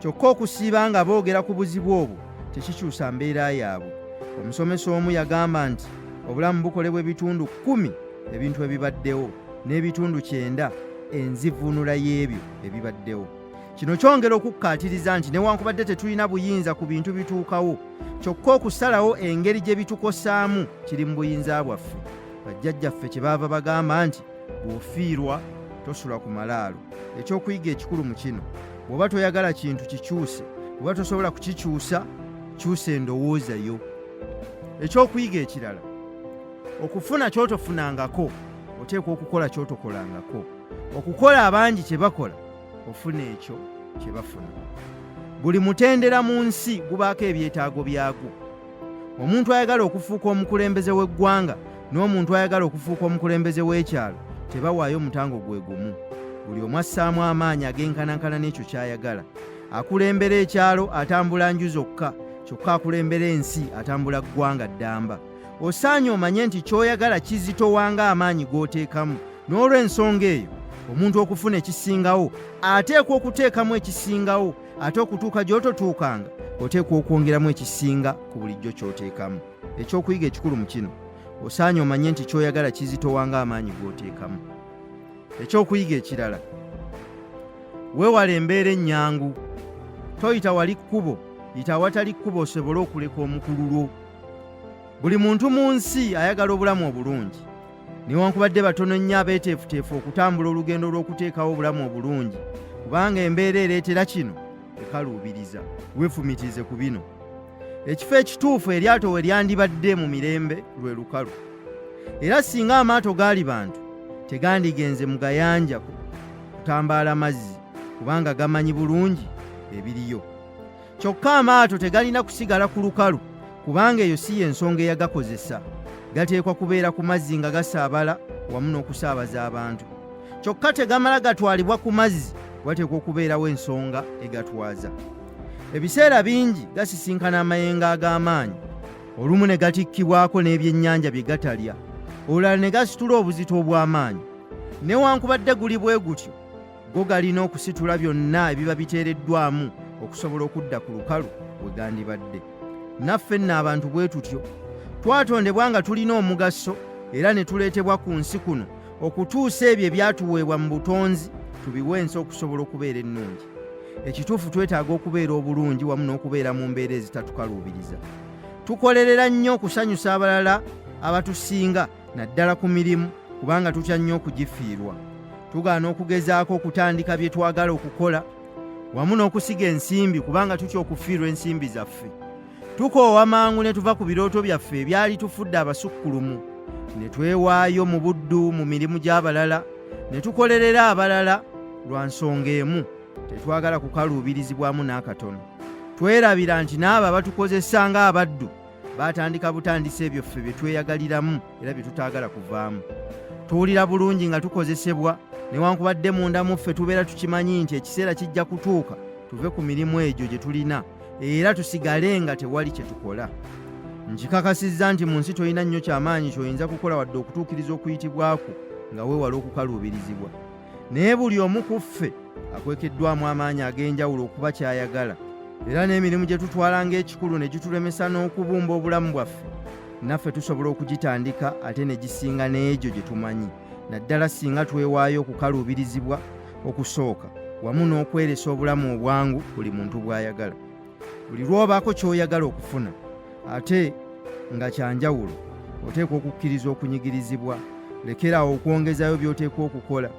kyokka okusiiba nga boogera ku buzibu obwo tekikyusa mbeera yaabwe. Omusomesa omu yagamba nti obulamu bukolebwa ebitundu 10 ebintu ebibaddewo n'ebitundu 9 enzivunula y'ebyo ebibaddewo. Kino kyongera okukkaatiriza nti newankubadde tetulina buyinza ku bintu bituukawo, kyokka okusalawo engeri gye bitukosaamu kiri mu buyinza bwaffe. Bajjajjaffe kye baava bagamba nti bw'ofiirwa tosula ku malaalo. Ekyokuyiga ekikulu mu kino, bw'oba toyagala kintu kikyuse, bw'oba tosobola kukikyusa, kyusa endowooza yo. Ekyokuyiga ekirala, okufuna ky'otofunangako oteekwa okukola ky'otokolangako. Okukola abangi kye bakola, ofuna ekyo kye bafuna. Buli mutendera mu nsi gubaako ebyetaago byagwo. Omuntu ayagala okufuuka omukulembeze w'eggwanga n'omuntu ayagala okufuuka omukulembeze w'ekyalo tebawaayo mutango gwe gumu. Buli omu assaamu amaanyi ag'enkanankana n'ekyo ky'ayagala. Akulembera ekyalo atambula nju zokka, kyokka akulembera ensi atambula ggwanga ddamba. Osaanye omanye nti ky'oyagala kizitowanga amaanyi g'oteekamu, n'olw'ensonga eyo omuntu okufuna ekisingawo ateekwa okuteekamu ekisingawo, ate okutuuka gy'ototuukanga oteekwa okwongeramu ekisinga ku bulijjo ky'oteekamu. Ekyokuyiga ekikulu mu kino, osaanye omanye nti ky'oyagala kizitowanga amaanyi g'oteekamu. Ekyokuyiga ekirala, weewala embeera ennyangu. Toyita wali kkubo, yita awatali kkubo osobole okuleka omukululo. Buli muntu mu nsi ayagala obulamu obulungi, newankubadde batono nnyo abeeteefuteefu okutambula olugendo lw'okuteekawo obulamu obulungi, kubanga embeera ereetera kino ekaluubiriza. Weefumitirize ku bino. Ekifo ekituufu eryato we lyandibadde mu mirembe lwe lukalu. Era singa amaato gaali bantu, tegandigenze mu gayanja kutambaala mazzi, kubanga gamanyi bulungi ebiriyo. Kyokka amaato tegalina kusigala ku lukalu, kubanga eyo si y'ensonga eyagakozesa. Gateekwa kubeera ku mazzi nga gasaabala wamu n'okusaabaza abantu. Kyokka tegamala gatwalibwa ku mazzi, wateekwa okubeerawo ensonga egatwaza. Ebiseera bingi gasisinkana amayengo ag'amaanyi, olumu ne gatikkibwako n'ebyennyanja bye gatalya, olulala ne gasitula obuzito obw'amaanyi. Newankubadde guli bwe gutyo, go galina okusitula byonna ebiba biteereddwamu okusobola okudda ku lukalu we gandibadde. Naffe nno abantu bwe tutyo, twatondebwa nga tulina omugaso era ne tuleetebwa ku nsi kuno okutuusa ebyo ebyatuweebwa mu butonzi tubiwensa okusobola okubeera ennungi. Ekituufu twetaaga okubeera obulungi wamu n'okubeera mu mbeera ezitatukaluubiriza. Tukolerera nnyo okusanyusa abalala abatusinga naddala ku mirimu, kubanga tutya nnyo okugifiirwa. Tugaana okugezaako okutandika bye twagala okukola wamu n'okusiga ensimbi, kubanga tutya okufiirwa ensimbi zaffe. Tukoowa mangu ne tuva ku birooto byaffe ebyali tufudde abasukkulumu, ne twewaayo mu buddu mu mirimu gy'abalala, ne tukolerera abalala lwa nsonga emu, tetwagala kukaluubirizibwamu n'akatono. Twerabira nti n'abo abatukozesa ng'abaddu baatandika butandisa ebyo ffe bye tweyagaliramu era bye tutaagala kuvaamu. Tuwulira bulungi nga tukozesebwa, newankubadde munda mu ffe tubeera tukimanyi nti ekiseera kijja kutuuka tuve ku mirimu egyo gye tulina era tusigale nga tewali kye tukola. Nkikakasizza nti mu nsi tolina nnyo ky'amaanyi ky'oyinza kukola wadde okutuukiriza okuyitibwako nga weewala okukaluubirizibwa. Naye buli omu ku ffe akwekeddwamu amaanyi ag'enjawulo okuba ky'ayagala, era n'emirimu gye tutwala ng'ekikulu ne gitulemesa n'okubumba obulamu bwaffe, naffe tusobola okugitandika ate ne gisinga n'egyo gye tumanyi, naddala singa twewaayo okukaluubirizibwa okusooka wamu n'okweresa obulamu obwangu buli muntu bw'ayagala. Buli lw'obaako ky'oyagala okufuna, ate nga kyanjawulo, oteekwa okukkiriza okunyigirizibwa. Lekeraawo okwongezayo by'oteekwa okukola.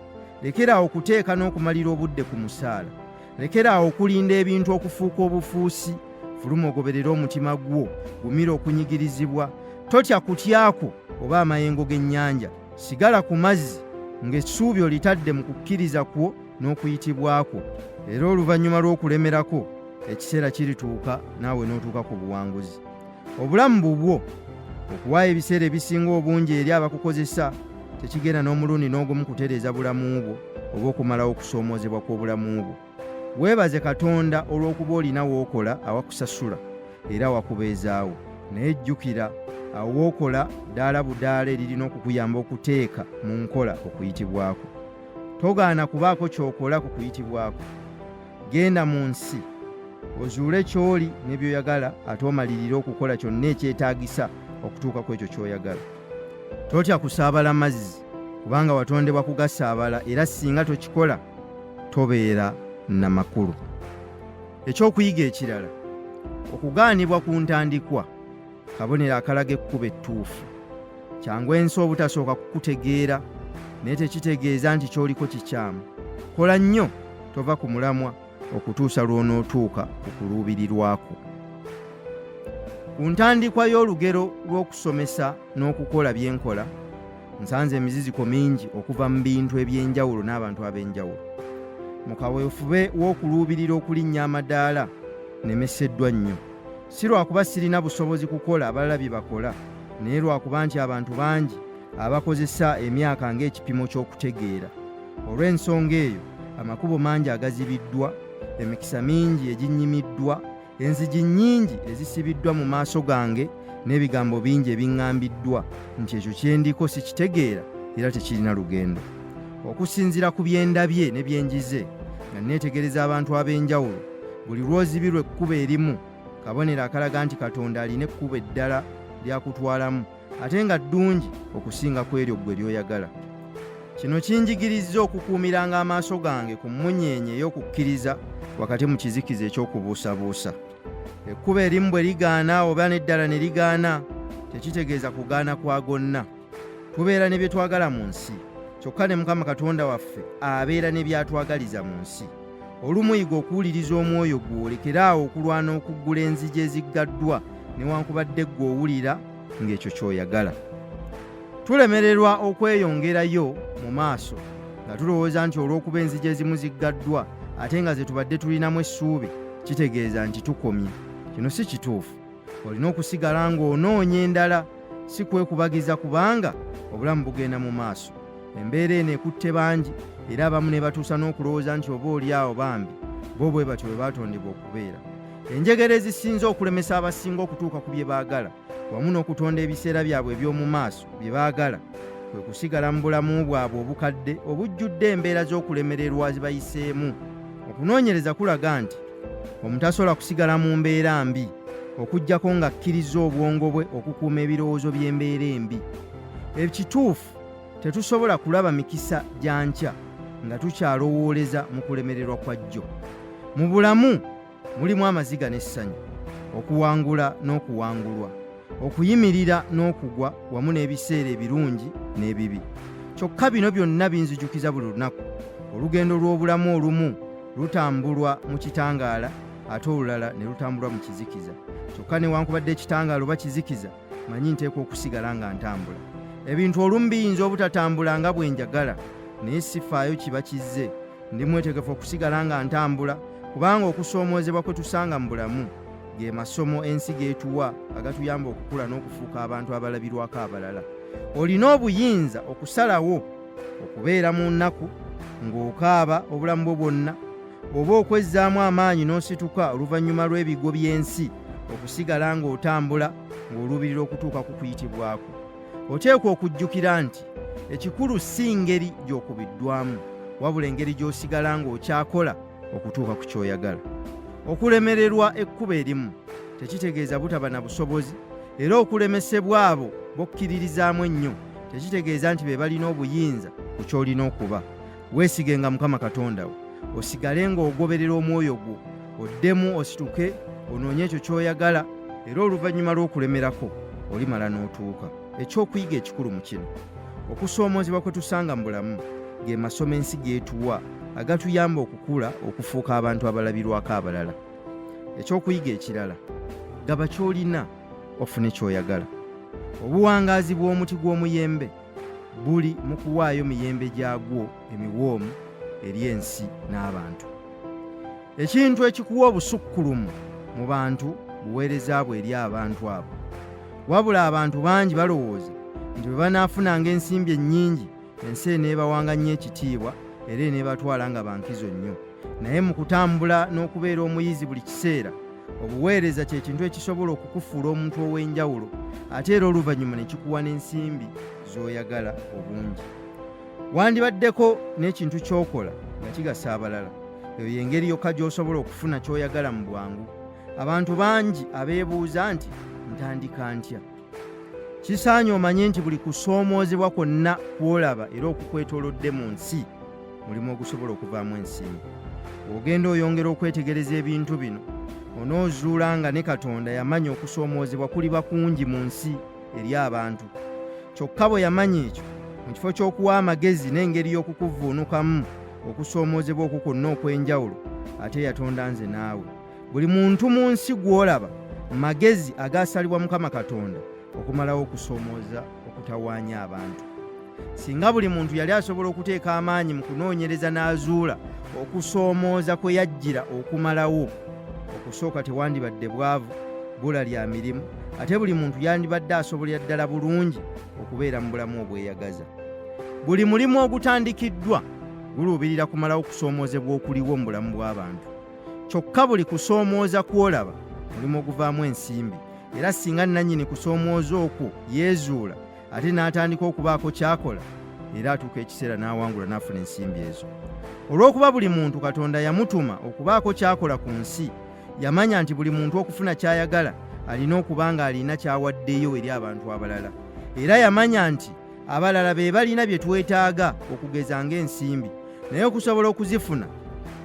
Lekeraawo okuteeka n'okumalira obudde ku musaala. Lekeraawo okulinda ebintu okufuuka obufuusi. Fuluma ogoberere omutima gwo, gumira okunyigirizibwa. Totya kutyako oba amayengo g'ennyanja. Sigala ku mazzi ng'essuubi olitadde mu kukkiriza kwo n'okuyitibwa kwo. Era oluvannyuma lw'okulemerako, ekiseera kirituuka naawe n'otuuka ku buwanguzi. Obulamu bubwo okuwaayo ebiseera ebisinga obungi eri abakukozesa, tekigenda n'omulundi n'ogumu kutereeza bulamu bwo oba okumalawo okusoomoozebwa kw'obulamu bwo. Weebaze Katonda olw'okuba olina w'okola awakusasula era awakubeezaawo. Naye jjukira, awo w'okola ddaala budaala eririna okukuyamba okuteeka mu nkola okuyitibwako. Togaana kubaako ky'okola ku kuyitibwako. Genda mu nsi ozuule ky'oli ne by'oyagala, ate omalirire okukola kyonna ekyetaagisa okutuuka ku ekyo ky'oyagala. Totya kusaabala mazzi, kubanga watondebwa kugasaabala, era singa tokikola tobeera na makulu. Ekyokuyiga ekirala, okugaanibwa ku ntandikwa kabonero akalaga ekkubo ettuufu. Kyangu ensi obutasooka kukutegeera, naye tekitegeeza nti ky'oliko kikyamu. Kola nnyo, tova ku mulamwa okutuusa lw'onootuuka ku kuluubirirwako. Ku ntandikwa y'olugero lw'okusomesa n'okukola bye nkola, nsanze emiziziko mingi okuva mu bintu eby'enjawulo n'abantu ab'enjawulo. Mu kaweefube w'okuluubirira okulinnya amadaala nemeseddwa nnyo. Si lwakuba sirina busobozi kukola abalala bye bakola, naye lwakuba nti abantu bangi abakozesa emyaka ng'ekipimo ky'okutegeera. Olw'ensonga eyo, amakubo mangi agazibiddwa, emikisa mingi eginnyimiddwa, enzigi nnyingi ezisibiddwa mu maaso gange, n'ebigambo bingi ebiŋŋambiddwa nti ekyo kye ndiko sikitegeera era tekirina lugendo. Okusinziira ku bye ndabye ne bye njize nga neetegereza abantu ab'enjawulo, buli lw'ozibirwa ekkubo erimu, kabonero akalaga nti Katonda alina ekkubo eddala ly'akutwalamu, ate nga ddungi okusinga ku eryo ggwe ly'oyagala. Kino kinjigirizza okukuumiranga amaaso gange ku mmunyeenye ey'okukkiriza wakati mu kizikiza eky'okubuusabuusa. Ekkubo erimu bwe ligaana oba n'eddala ne ligaana, tekitegeeza kugaana kwa gonna. Tubeera ne bye twagala mu nsi, kyokka ne Mukama Katonda waffe abeera ne by'atwagaliza mu nsi. Olumu yiga okuwuliriza omwoyo gwo, olekeraawo okulwana okuggula enzigi eziggaddwa newankubadde ggwe owulira ng'ekyo ky'oyagala. Tulemererwa okweyongerayo mu maaso nga tulowooza nti olw'okuba enzigi ezimu ziggaddwa ate nga ze tubadde tulinamu essuubi, kitegeeza nti tukomye. Kino si kituufu. Olina okusigala ng'onoonya endala, si kwekubagiza, kubanga obulamu bugenda mu maaso. Embeera eno ekutte bangi, era abamu ne batuusa n'okulowooza nti oba oliawo bambi bo bwe batyo bwe baatondebwa okubeera. Enjegere ezisinza okulemesa abasinga okutuuka ku bye baagala wamu n'okutonda ebiseera byabwe eby'omu maaso bye baagala, kwe kusigala mu bulamu bwabwe obukadde obujjudde embeera z'okulemererwa zibayiseemu. Okunoonyereza kulaga nti omuntu asobola kusigala mu mbeera mbi okuggyako ng'akkiriza obwongo bwe okukuuma ebirowoozo by'embeera embi. Ekituufu, tetusobola kulaba mikisa gya nkya nga tukyalowooleza mu kulemererwa kwa jjo. Mu bulamu mulimu amaziga n'essanyu, okuwangula n'okuwangulwa, okuyimirira n'okugwa, wamu n'ebiseera ebirungi n'ebibi. Kyokka bino byonna binzijukiza buli lunaku. Olugendo lw'obulamu olumu lutambulwa mu kitangaala, ate olulala ne lutambulwa mu kizikiza. Kyokka newankubadde ekitangaala oba kizikiza, manyi nteekwa okusigala nga ntambula. Ebintu olumu biyinza obutatambula nga bwe njagala, naye sifaayo kiba kizze. Ndi mwetegefu okusigala nga ntambula, kubanga okusoomoozebwa kwe tusanga mu bulamu ge masomo ensi geetuwa agatuyamba okukula n'okufuuka abantu abalabirwako abalala. Olina obuyinza okusalawo okubeera mu nnaku ng'okaaba obulamu bwo bwonna, oba okwezzaamu amaanyi n'osituka oluvannyuma lw'ebigo by'ensi, okusigala ng'otambula ng'oluubirira okutuuka ku kuyitibwako. Oteekwa okujjukira nti ekikulu si ngeri gy'okubiddwamu, wabula engeri gy'osigala ng'okyakola okutuuka ku ky'oyagala. Okulemererwa ekkubo erimu tekitegeeza butaba na busobozi, era okulemesebwa abo bokkiririzaamu ennyo tekitegeeza nti be balina obuyinza ku ky'olina okuba. Weesigenga Mukama Katonda wo, osigale ng'ogoberera omwoyo gwo, oddemu osituke onoonye ekyo ky'oyagala, era oluvannyuma lw'okulemerako olimala n'otuuka. Ekyokuyiga ekikulu mu kino, okusoomoozebwa kwe tusanga mu bulamu ge masomo ensi geetuwa agatuyamba okukula okufuuka abantu abalabirwako abalala. Ekyokuyiga ekirala, gaba ky'olina ofune ky'oyagala. Obuwangaazi bw'omuti gw'omuyembe buli mu kuwaayo miyembe gyagwo emiwoomu eri ensi n'abantu. Ekintu ekikuwa obusukkulumu mu bantu buweereza bwe eri abantu abo. Wabula abantu bangi balowooza nti bwe banaafunanga ensimbi ennyingi ensi eneebawanga nnyo ekitiibwa era eneebatwala nga bankizo nnyo. Naye mu kutambula n'okubeera omuyizi buli kiseera, obuweereza kye kintu ekisobola okukufuula omuntu ow'enjawulo ate era oluvannyuma ne kikuwa n'ensimbi z'oyagala obungi. Wandibaddeko n'ekintu ky'okola nga kigasa abalala. Eyo y'engeri yokka gy'osobola okufuna ky'oyagala mu bwangu. Abantu bangi abeebuuza nti ntandika ntya? Kisaanye omanye nti buli kusoomoozebwa kwonna kw'olaba era okukwetoolodde mu nsi mulimu ogusobola okuvaamu ensimbi. Ogenda oyongera okwetegereza ebintu bino, onoozuula nga ne Katonda yamanya okusoomoozebwa kuliba kungi mu nsi eri abantu. Kyokka bwe yamanya ekyo, mu kifo ky'okuwa amagezi n'engeri y'okukuvuunukamu okusoomoozebwa okwo kwonna okw'enjawulo, ate yatonda nze naawe. Buli muntu mu nsi gw'olaba magezi agaasalibwa Mukama Katonda okumalawo okusoomooza okutawaanya abantu. Singa buli muntu yali asobola okuteeka amaanyi mu kunoonyereza n'azuula okusoomooza kwe yajjira okumalawo, okusooka tewandibadde bwavu, bbula lya mirimu, ate buli muntu yandibadde asobolera ddala bulungi okubeera mu bulamu obweyagaza. Buli mulimu ogutandikiddwa guluubirira kumalawo okusoomoozebwa okuliwo mu bulamu bw'abantu. Kyokka buli kusoomooza kw'olaba mulimu oguvaamu ensimbi, era singa nannyini kusoomooza okwo yeezuula ate n'atandika okubaako ky'akola, era atuuka ekiseera n'awangula n'afuna ensimbi ezo. Olw'okuba buli muntu Katonda yamutuma okubaako ky'akola ku nsi, yamanya nti buli muntu okufuna ky'ayagala alina okuba ng'alina ky'awaddeyo eri abantu abalala. Era yamanya nti abalala be balina bye twetaaga okugeza ng'ensimbi, naye okusobola okuzifuna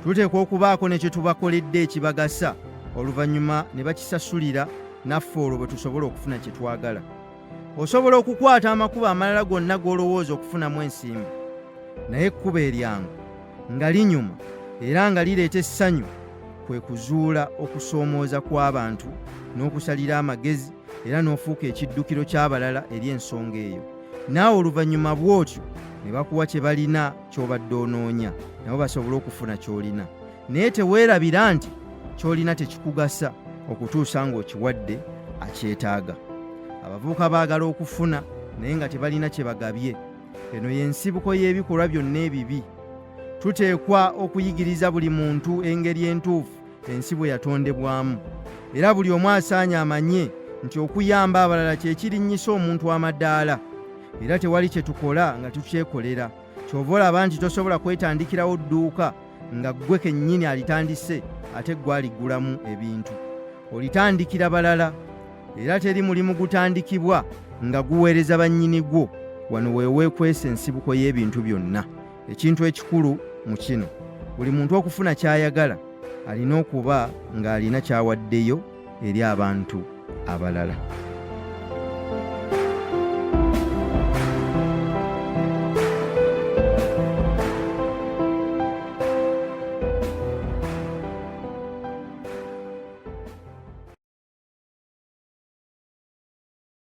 tuteekwa okubaako ne kye tubakoledde ekibagasa, oluvannyuma ne bakisasulira naffe olwo bwe tusobola okufuna kye twagala. Osobola okukwata amakubo amalala gonna g'olowooza okufunamu ensimbi, naye ekkubo eryangu nga linyuma era nga lireeta essanyu kwe kuzuula okusoomooza kw'abantu n'okusalira amagezi era n'ofuuka ekiddukiro ky'abalala eri ensonga eyo. Naawe oluvannyuma bw'otyo ne bakuwa kye balina ky'obadde onoonya, nabo basobole okufuna ky'olina. Naye teweerabira nti ky'olina tekikugasa okutuusa ng'okiwadde akyetaaga. Abavubuka baagala okufuna naye nga tebalina kye bagabye. Eno y'ensibuko y'ebikolwa byonna ebibi. Tuteekwa okuyigiriza buli muntu engeri entuufu ensi bwe yatondebwamu, era buli omu asaanye amanye nti okuyamba abalala kye kirinnyisa omuntu amadaala, era tewali kye tukola nga tukyekolera. Kyova olaba nti tosobola kwetandikirawo dduuka nga ggwe kennyini alitandise ate ggwe aliggulamu ebintu. Olitandikira balala, era teri mulimu gutandikibwa nga guweereza bannyini gwo. Wano weeweekwesa ensibuko y'ebintu byonna. Ekintu ekikulu mu kino, buli muntu okufuna ky'ayagala alina okuba ng'alina ky'awaddeyo eri abantu abalala.